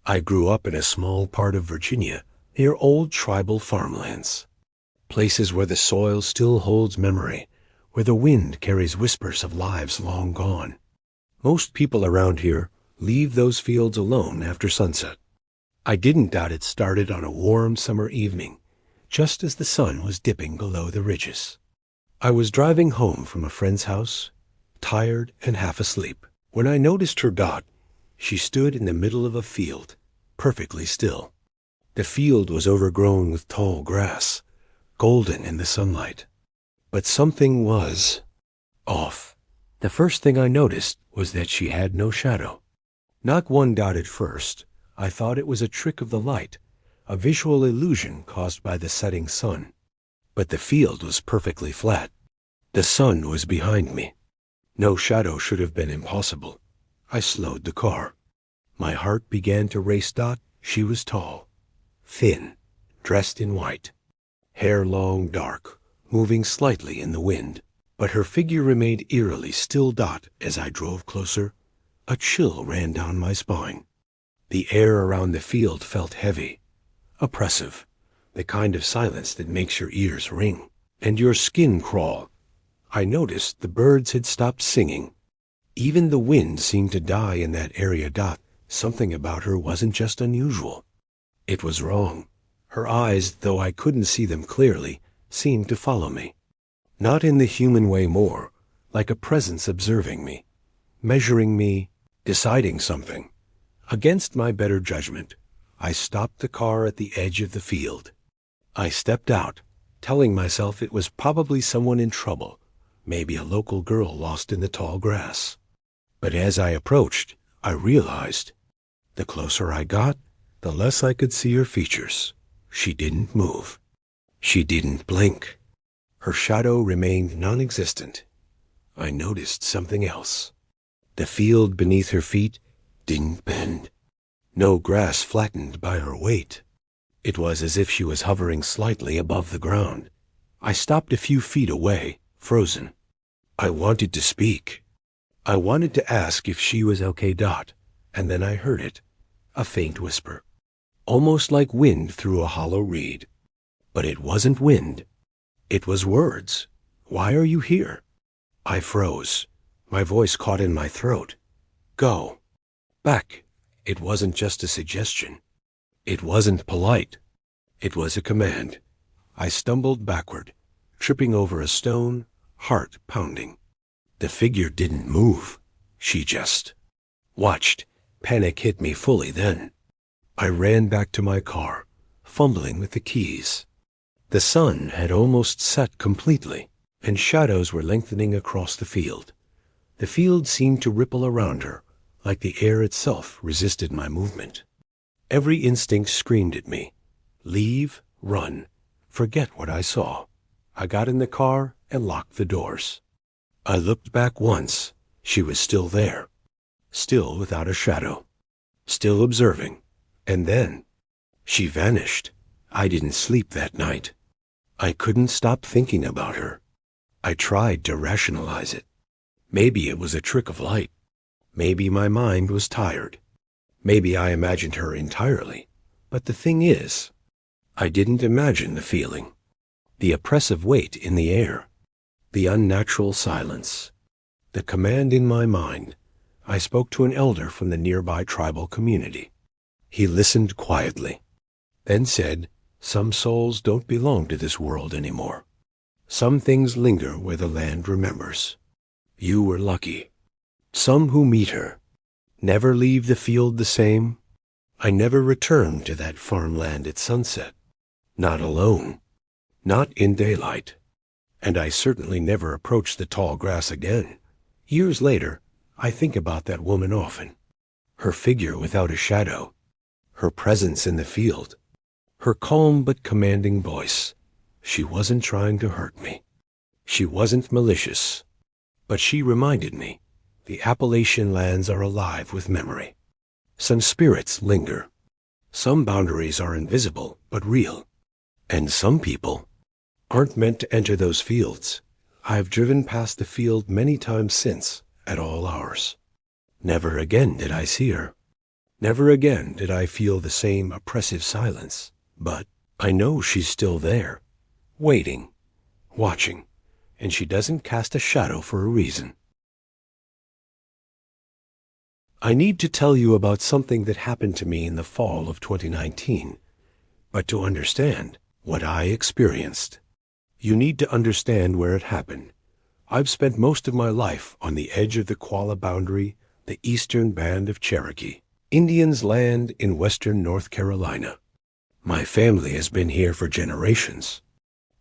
S1: I grew up in a small part of Virginia, near old tribal farmlands. Places where the soil still holds memory, where the wind carries whispers of lives long gone. Most people around here leave those fields alone after sunset. I didn't doubt it started on a warm summer evening, just as the sun was dipping below the ridges. I was driving home from a friend's house, tired and half asleep, when I noticed her dot. She stood in the middle of a field, perfectly still. The field was overgrown with tall grass, golden in the sunlight. But something was off. The first thing I noticed was that she had no shadow. Not one dot at first. I thought it was a trick of the light, a visual illusion caused by the setting sun. But the field was perfectly flat. The sun was behind me. No shadow should have been impossible. I slowed the car. My heart began to race. Dot, she was tall, thin, dressed in white, hair long, dark, moving slightly in the wind. But her figure remained eerily still. Dot, as I drove closer, a chill ran down my spine. The air around the field felt heavy, oppressive, the kind of silence that makes your ears ring and your skin crawl. I noticed the birds had stopped singing. Even the wind seemed to die in that area. Dot, something about her wasn't just unusual. It was wrong. Her eyes, though I couldn't see them clearly, seemed to follow me. Not in the human way, more like a presence observing me, measuring me, deciding something. Against my better judgment, I stopped the car at the edge of the field. I stepped out, telling myself it was probably someone in trouble, maybe a local girl lost in the tall grass. But as I approached, I realized, the closer I got, the less I could see her features. She didn't move. She didn't blink. Her shadow remained non-existent. I noticed something else. The field beneath her feet didn't bend. No grass flattened by her weight. It was as if she was hovering slightly above the ground. I stopped a few feet away, frozen. I wanted to speak. I wanted to ask if she was okay. Dot, and then I heard it, a faint whisper, almost like wind through a hollow reed. But it wasn't wind. It was words. Why are you here? I froze. My voice caught in my throat. Go. Back. It wasn't just a suggestion. It wasn't polite. It was a command. I stumbled backward, tripping over a stone, heart pounding. The figure didn't move. She just watched. Panic hit me fully then. I ran back to my car, fumbling with the keys. The sun had almost set completely, and shadows were lengthening across the field. The field seemed to ripple around her, like the air itself resisted my movement. Every instinct screamed at me. Leave, run, forget what I saw. I got in the car and locked the doors. I looked back once. She was still there, still without a shadow, still observing. And then she vanished. I didn't sleep that night. I couldn't stop thinking about her. I tried to rationalize it. Maybe it was a trick of light. Maybe my mind was tired. Maybe I imagined her entirely. But the thing is, I didn't imagine the feeling, the oppressive weight in the air, the unnatural silence, the command in my mind. I spoke to an elder from the nearby tribal community. He listened quietly, then said, "Some souls don't belong to this world anymore. Some things linger where the land remembers. You were lucky. Some who meet her never leave the field the same. I never returned to that farmland at sunset. Not alone. Not in daylight. And I certainly never approached the tall grass again. Years later, I think about that woman often. Her figure without a shadow. Her presence in the field. Her calm but commanding voice. She wasn't trying to hurt me. She wasn't malicious. But she reminded me, the Appalachian lands are alive with memory. Some spirits linger. Some boundaries are invisible but real. And some people aren't meant to enter those fields. I've driven past the field many times since, at all hours. Never again did I see her. Never again did I feel the same oppressive silence, but I know she's still there, waiting, watching, and she doesn't cast a shadow for a reason. I need to tell you about something that happened to me in the fall of 2019, but to understand what I experienced, you need to understand where it happened. I've spent most of my life on the edge of the Qualla boundary, the eastern band of Cherokee, Indians' land in western North Carolina. My family has been here for generations.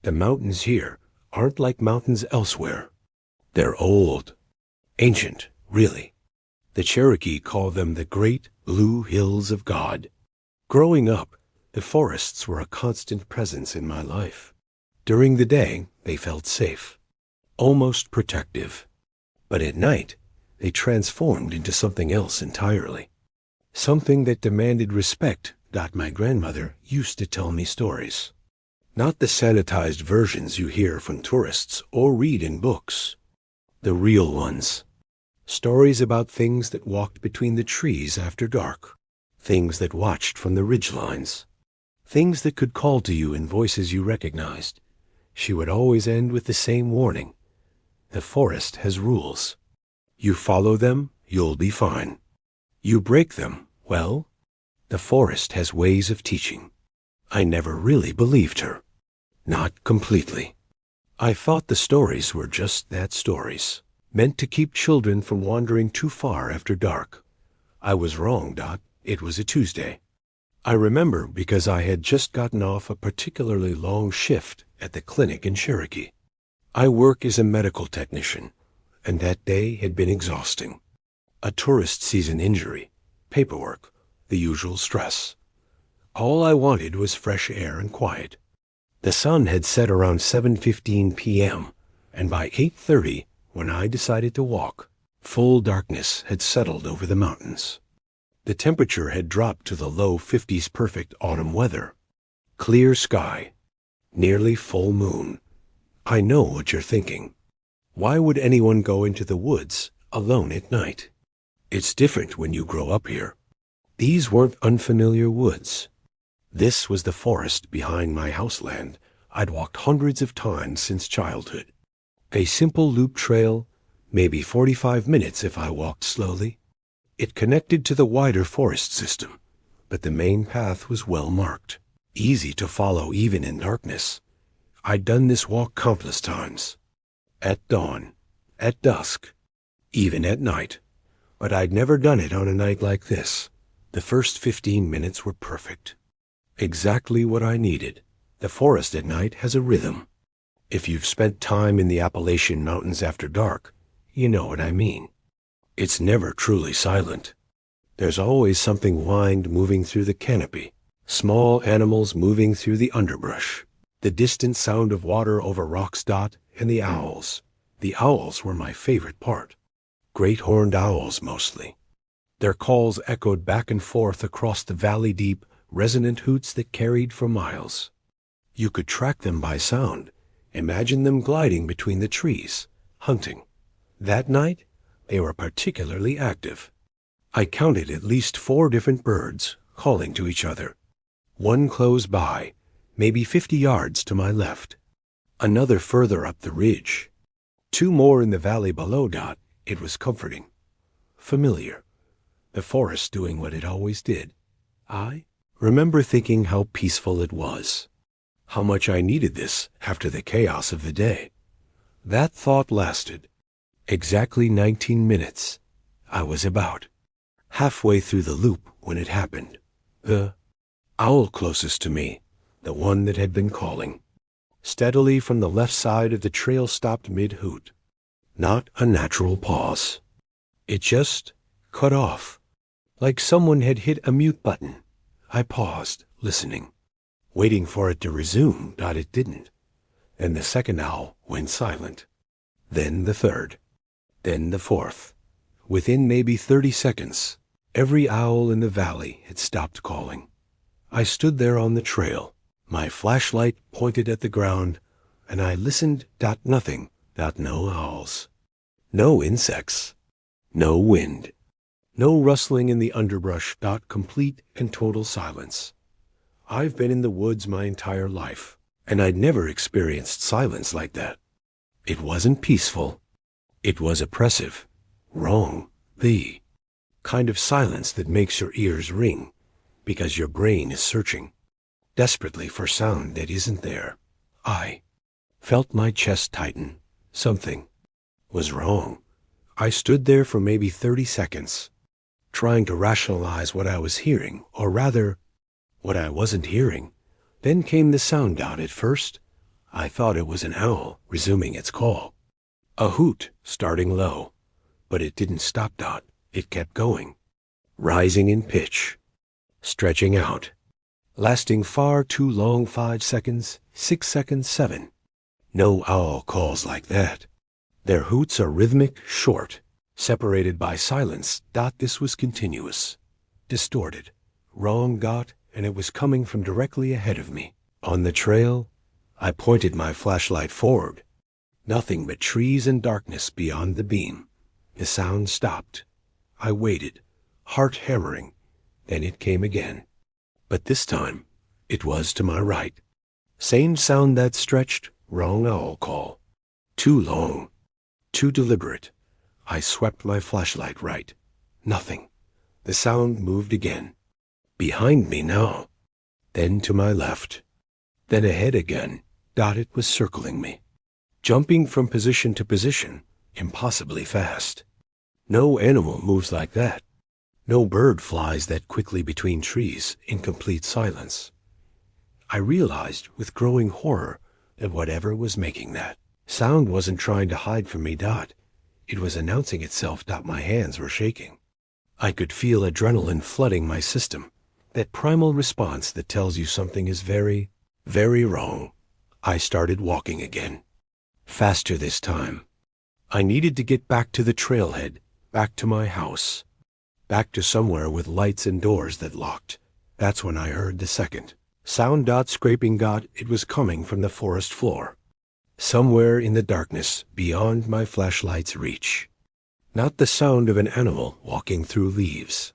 S1: The mountains here aren't like mountains elsewhere. They're old, ancient, really. The Cherokee call them the Great Blue Hills of God. Growing up, the forests were a constant presence in my life. During the day, they felt safe, almost protective. But at night, they transformed into something else entirely. Something that demanded respect. My grandmother used to tell me stories. Not the sanitized versions you hear from tourists or read in books. The real ones. Stories about things that walked between the trees after dark. Things that watched from the ridgelines. Things that could call to you in voices you recognized. She would always end with the same warning. The forest has rules. You follow them, you'll be fine. You break them, well, the forest has ways of teaching. I never really believed her. Not completely. I thought the stories were just that, stories, meant to keep children from wandering too far after dark. I was wrong, Dot. It was a Tuesday. I remember because I had just gotten off a particularly long shift at the clinic in Cherokee. I work as a medical technician, and that day had been exhausting. A tourist season injury, paperwork, the usual stress. All I wanted was fresh air and quiet. The sun had set around 7:15 p.m., and by 8:30, when I decided to walk, full darkness had settled over the mountains. The temperature had dropped to the low 50s, perfect autumn weather. Clear sky, nearly full moon. I know what you're thinking. Why would anyone go into the woods alone at night? It's different when you grow up here. These weren't unfamiliar woods. This was the forest behind my houseland I'd walked hundreds of times since childhood. A simple loop trail, maybe 45 minutes if I walked slowly. It connected to the wider forest system, but the main path was well marked, easy to follow even in darkness. I'd done this walk countless times. At dawn, at dusk, even at night. But I'd never done it on a night like this. The first 15 minutes were perfect. Exactly what I needed. The forest at night has a rhythm. If you've spent time in the Appalachian Mountains after dark, you know what I mean. It's never truly silent. There's always something wind moving through the canopy, small animals moving through the underbrush, the distant sound of water over rocks, Dot, and the owls. The owls were my favorite part. Great horned owls mostly. Their calls echoed back and forth across the valley, deep, resonant hoots that carried for miles. You could track them by sound. Imagine them gliding between the trees, hunting. That night, they were particularly active. I counted at least 4 different birds calling to each other. One close by, maybe 50 yards to my left. Another further up the ridge. 2 more in the valley below, Dot. It was comforting. Familiar. The forest doing what it always did. I remember thinking how peaceful it was. How much I needed this after the chaos of the day. That thought lasted exactly 19 minutes. I was about halfway through the loop when it happened. The owl closest to me, the one that had been calling, steadily from the left side of the trail, stopped mid-hoot. Not a natural pause. It just cut off, like someone had hit a mute button. I paused, listening, waiting for it to resume. It didn't. And the second owl went silent. Then the third. Then the fourth. Within maybe 30 seconds, every owl in the valley had stopped calling. I stood there on the trail, my flashlight pointed at the ground, and I listened. Nothing. No owls. No insects. No wind. No rustling in the underbrush. Complete and total silence. I've been in the woods my entire life, and I'd never experienced silence like that. It wasn't peaceful. It was oppressive. Wrong. The kind of silence that makes your ears ring because your brain is searching desperately for sound that isn't there. I felt my chest tighten. Something was wrong. I stood there for maybe 30 seconds, trying to rationalize what I was hearing, or rather, what I wasn't hearing. Then came the sound. At first, I thought it was an owl resuming its call. A hoot, starting low. But it didn't stop. It kept going, rising in pitch, stretching out, lasting far too long. 5 seconds, 6 seconds, 7. No owl calls like that. Their hoots are rhythmic, short, separated by silence. This was continuous, distorted, wrong. And it was coming from directly ahead of me. On the trail, I pointed my flashlight forward. Nothing but trees and darkness beyond the beam. The sound stopped. I waited, heart hammering. Then it came again. But this time, it was to my right. Same sound that stretched. Wrong owl call. Too long. Too deliberate. I swept my flashlight right. Nothing. The sound moved again. Behind me now. Then to my left. Then ahead again. It was circling me, jumping from position to position, impossibly fast. No animal moves like that. No bird flies that quickly between trees in complete silence. I realized with growing horror that whatever was making that sound wasn't trying to hide from me. It was announcing itself. My hands were shaking. I could feel adrenaline flooding my system, that primal response that tells you something is very, very wrong. I started walking again. Faster this time. I needed to get back to the trailhead, back to my house, back to somewhere with lights and doors that locked. That's when I heard the second sound. Scraping. It was coming from the forest floor. Somewhere in the darkness, beyond my flashlight's reach. Not the sound of an animal walking through leaves.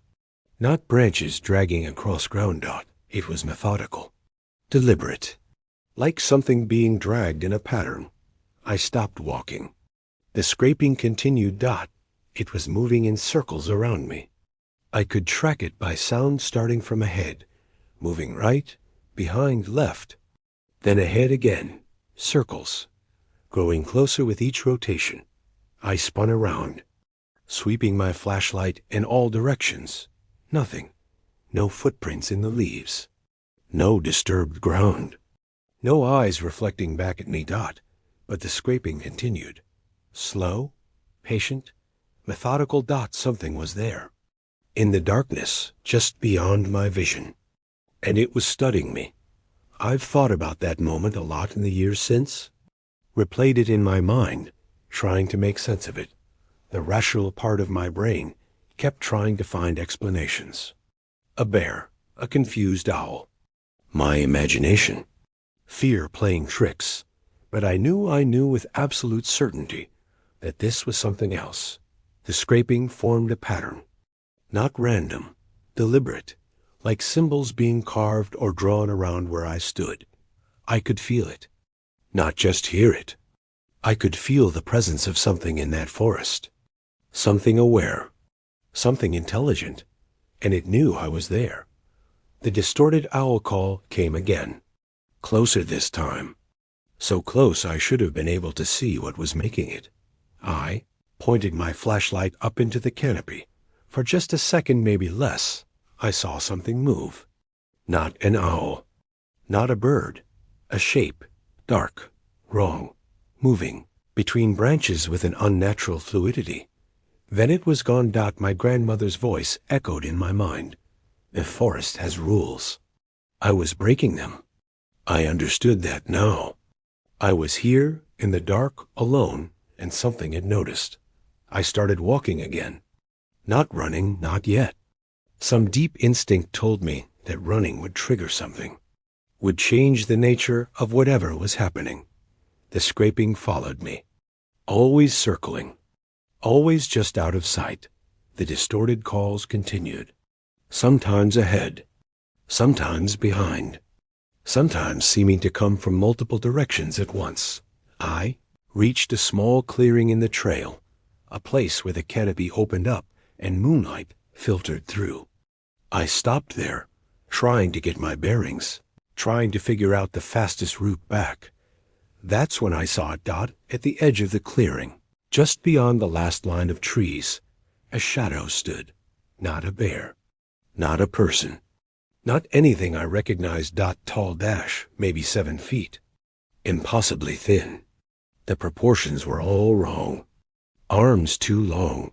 S1: Not branches dragging across ground. It was methodical, deliberate, like something being dragged in a pattern. I stopped walking. The scraping continued. It was moving in circles around me. I could track it by sound, starting from ahead, moving right, behind, left, then ahead again. Circles, growing closer with each rotation. I spun around, sweeping my flashlight in all directions. Nothing. No footprints in the leaves. No disturbed ground. No eyes reflecting back at me. But the scraping continued. Slow, patient, methodical. Something was there. In the darkness, just beyond my vision. And it was studying me. I've thought about that moment a lot in the years since. Replayed it in my mind, trying to make sense of it. The rational part of my brain kept trying to find explanations. A bear, a confused owl. My imagination. Fear playing tricks. But I knew with absolute certainty that this was something else. The scraping formed a pattern. Not random, deliberate, like symbols being carved or drawn around where I stood. I could feel it. Not just hear it. I could feel the presence of something in that forest. Something aware. Something intelligent. And it knew I was there. The distorted owl call came again. Closer this time. So close I should have been able to see what was making it. I pointed my flashlight up into the canopy. For just a second, maybe less, I saw something move. Not an owl. Not a bird. A shape. Dark. Wrong. Moving. Between branches with an unnatural fluidity. Then it was gone. My grandmother's voice echoed in my mind. The forest has rules. I was breaking them. I understood that now. I was here, in the dark, alone, and something had noticed. I started walking again. Not running, not yet. Some deep instinct told me that running would trigger something, would change the nature of whatever was happening. The scraping followed me, always circling, always just out of sight. The distorted calls continued, sometimes ahead, sometimes behind, sometimes seeming to come from multiple directions at once. I reached a small clearing in the trail, a place where the canopy opened up and moonlight filtered through. I stopped there, trying to get my bearings, trying to figure out the fastest route back. That's when I saw a dot at the edge of the clearing, just beyond the last line of trees. A shadow stood, not a bear, not a person, not anything I recognized. Tall dash, maybe 7 feet. Impossibly thin. The proportions were all wrong. Arms too long.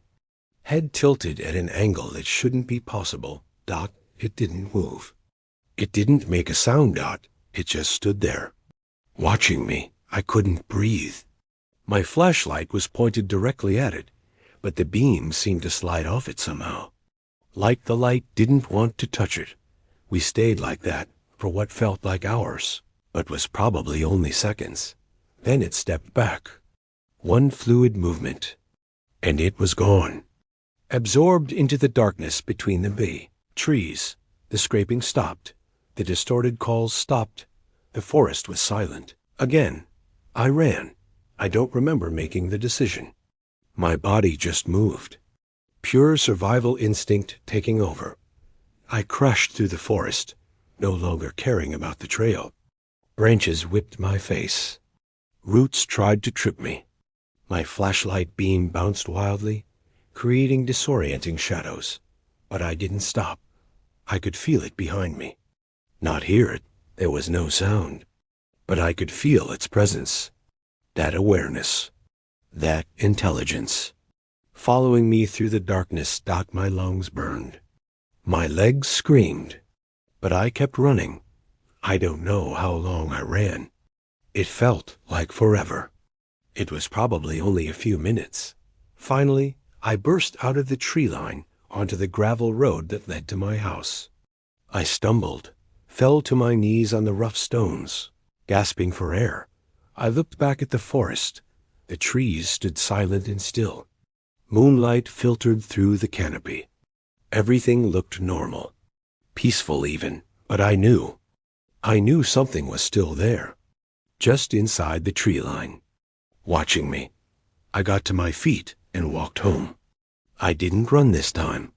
S1: Head tilted at an angle that shouldn't be possible. It didn't move. It didn't make a sound. It just stood there, watching me. I couldn't breathe. My flashlight was pointed directly at it, but the beam seemed to slide off it somehow. Like the light didn't want to touch it. We stayed like that for what felt like hours, but was probably only seconds. Then it stepped back. One fluid movement, and it was gone. Absorbed into the darkness between the trees, the scraping stopped. The distorted calls stopped. The forest was silent. Again, I ran. I don't remember making the decision. My body just moved. Pure survival instinct taking over. I crashed through the forest, no longer caring about the trail. Branches whipped my face. Roots tried to trip me. My flashlight beam bounced wildly, creating disorienting shadows. But I didn't stop. I could feel it behind me. Not hear it. There was no sound. But I could feel its presence. That awareness. That intelligence. Following me through the darkness. My lungs burned. My legs screamed. But I kept running. I don't know how long I ran. It felt like forever. It was probably only a few minutes. Finally, I burst out of the tree line onto the gravel road that led to my house. I stumbled, fell to my knees on the rough stones, gasping for air. I looked back at the forest. The trees stood silent and still. Moonlight filtered through the canopy. Everything looked normal, peaceful even, but I knew something was still there, just inside the tree line, watching me. I got to my feet and walked home. I didn't run this time.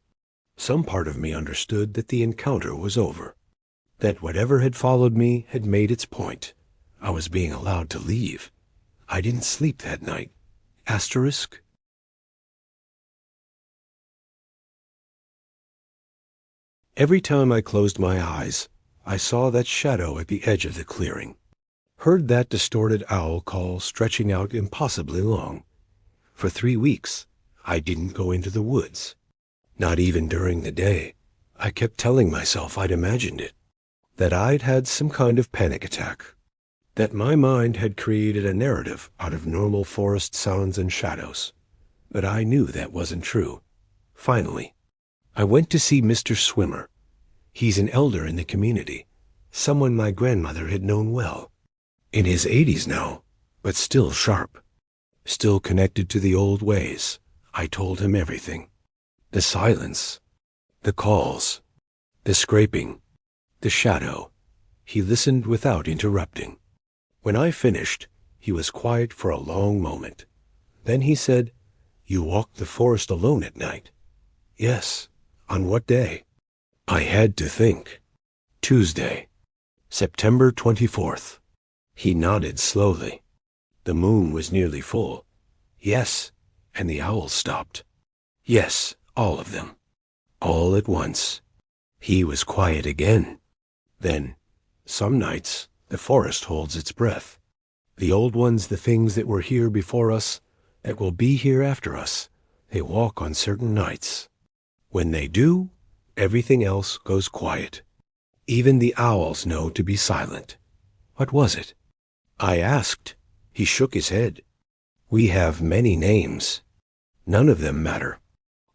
S1: Some part of me understood that the encounter was over, that whatever had followed me had made its point. I was being allowed to leave. I didn't sleep that night. Asterisk. Every time I closed my eyes, I saw that shadow at the edge of the clearing, heard that distorted owl call stretching out impossibly long. For 3 weeks, I didn't go into the woods. Not even during the day. I kept telling myself I'd imagined it, that I'd had some kind of panic attack, that my mind had created a narrative out of normal forest sounds and shadows. But I knew that wasn't true. Finally, I went to see Mr. Swimmer. He's an elder in the community, someone my grandmother had known well. In his 80s now, but still sharp, still connected to the old ways. I told him everything. The silence, the calls, the scraping, the shadow. He listened without interrupting. When I finished, he was quiet for a long moment. Then he said, "You walk the forest alone at night?" "Yes." "On what day?" I had to think. "Tuesday, September 24th. He nodded slowly. The moon was nearly full. "Yes." And the owls stopped. "Yes, all of them. All at once." He was quiet again. Then, "Some nights, the forest holds its breath. The old ones, the things that were here before us, that will be here after us, they walk on certain nights. When they do, everything else goes quiet. Even the owls know to be silent." "What was it?" I asked. He shook his head. "We have many names. None of them matter.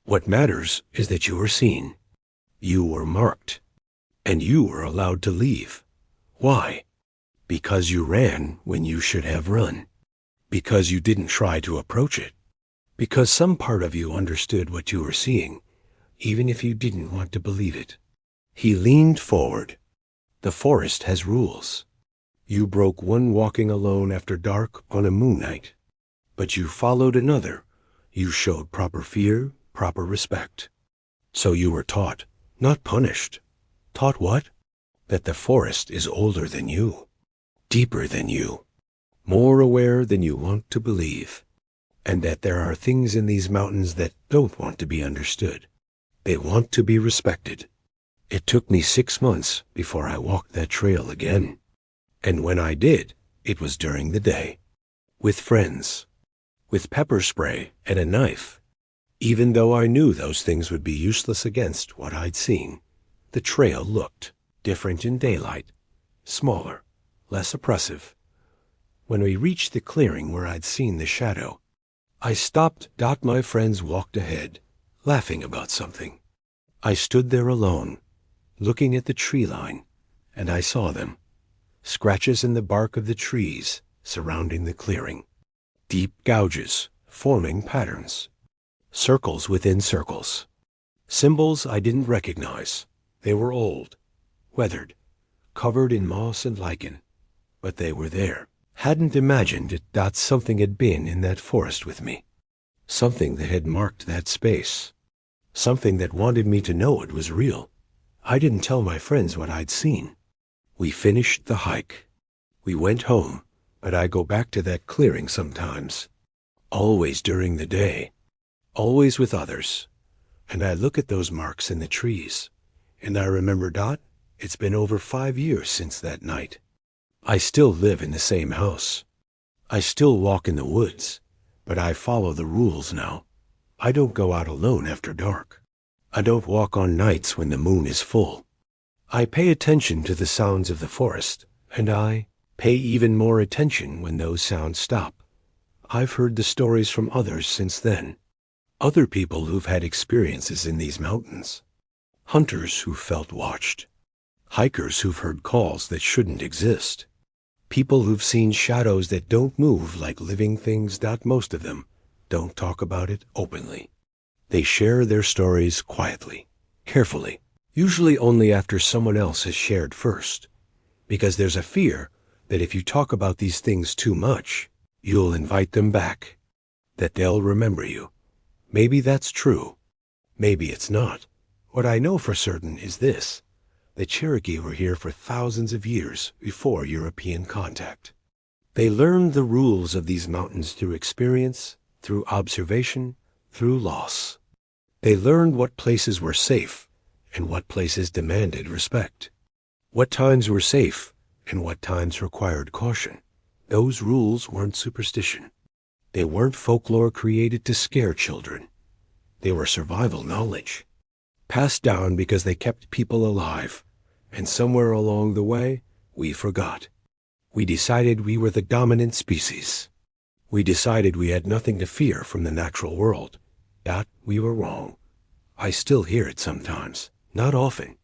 S1: What matters is that you were seen. You were marked. And you were allowed to leave. Why? Because you ran when you should have run. Because you didn't try to approach it. because some part of you understood what you were seeing, even if you didn't want to believe it. He leaned forward. The forest has rules. You broke one walking alone after dark on a moon night, but you followed another. You showed proper fear, proper respect. So you were taught, not punished. Taught what? That the forest is older than you, deeper than you, more aware than you want to believe, and that there are things in these mountains that don't want to be understood. They want to be respected. It took me 6 months before I walked that trail again. And when I did, it was during the day, with friends, with pepper spray and a knife. Even though I knew those things would be useless against what I'd seen, the trail looked different in daylight, smaller, less oppressive. When we reached the clearing where I'd seen the shadow, I stopped. My friends walked ahead, laughing about something. I stood there alone, looking at the tree line, and I saw them. Scratches in the bark of the trees surrounding the clearing. Deep gouges forming patterns. Circles within circles. Symbols I didn't recognize. They were old, weathered, covered in moss and lichen, but they were there. Hadn't imagined that something had been in that forest with me. Something that had marked that space. Something that wanted me to know it was real. I didn't tell my friends what I'd seen. We finished the hike. We went home, but I go back to that clearing sometimes. Always during the day. Always with others. And I look at those marks in the trees, and I remember, it's been over 5 years since that night. I still live in the same house. I still walk in the woods, but I follow the rules now. I don't go out alone after dark. I don't walk on nights when the moon is full. I pay attention to the sounds of the forest, and I pay even more attention when those sounds stop. I've heard the stories from others since then. Other people who've had experiences in these mountains. Hunters who felt watched. Hikers who've heard calls that shouldn't exist. People who've seen shadows that don't move like living things. Most of them don't talk about it openly. They share their stories quietly, carefully, usually only after someone else has shared first, because there's a fear that if you talk about these things too much, you'll invite them back, that they'll remember you. Maybe that's true. Maybe it's not. What I know for certain is this. The Cherokee were here for thousands of years before European contact. They learned the rules of these mountains through experience, through observation, through loss. They learned what places were safe and what places demanded respect. What times were safe and what times required caution. Those rules weren't superstition. They weren't folklore created to scare children. They were survival knowledge, passed down because they kept people alive, and somewhere along the way, we forgot. We decided we were the dominant species. We decided we had nothing to fear from the natural world. We were wrong. I still hear it sometimes, not often,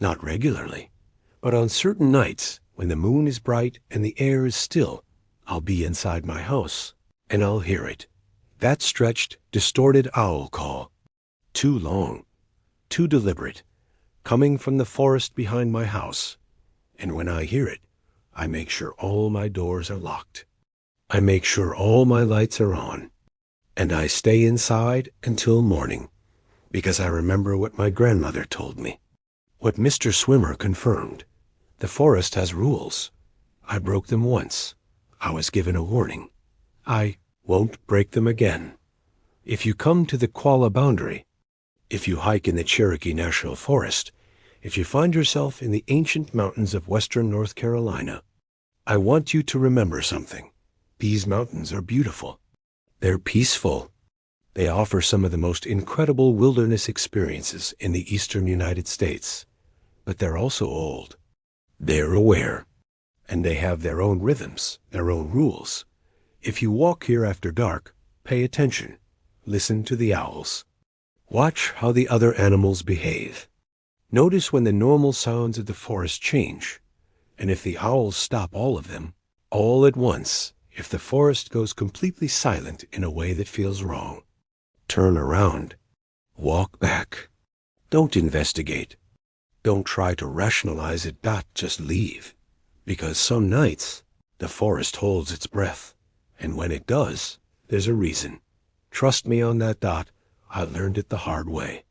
S1: not regularly, but on certain nights when the moon is bright and the air is still, I'll be inside my house, and I'll hear it. That stretched, distorted owl call. Too long, too deliberate, coming from the forest behind my house. And when I hear it, I make sure all my doors are locked. I make sure all my lights are on. And I stay inside until morning, because I remember what my grandmother told me, what Mr. Swimmer confirmed. The forest has rules. I broke them once. I was given a warning. I won't break them again. If you come to the Qualla boundary, if you hike in the Cherokee National Forest, if you find yourself in the ancient mountains of western North Carolina, I want you to remember something. These mountains are beautiful. They're peaceful. They offer some of the most incredible wilderness experiences in the eastern United States. But they're also old. They're aware. And they have their own rhythms, their own rules. If you walk here after dark, pay attention. Listen to the owls. Watch how the other animals behave. Notice when the normal sounds of the forest change. And if the owls stop all of them, all at once, if the forest goes completely silent in a way that feels wrong. turn around. Walk back. Don't investigate. Don't try to rationalize it. Just leave. Because some nights, the forest holds its breath. And when it does, there's a reason. Trust me on that. I learned it the hard way.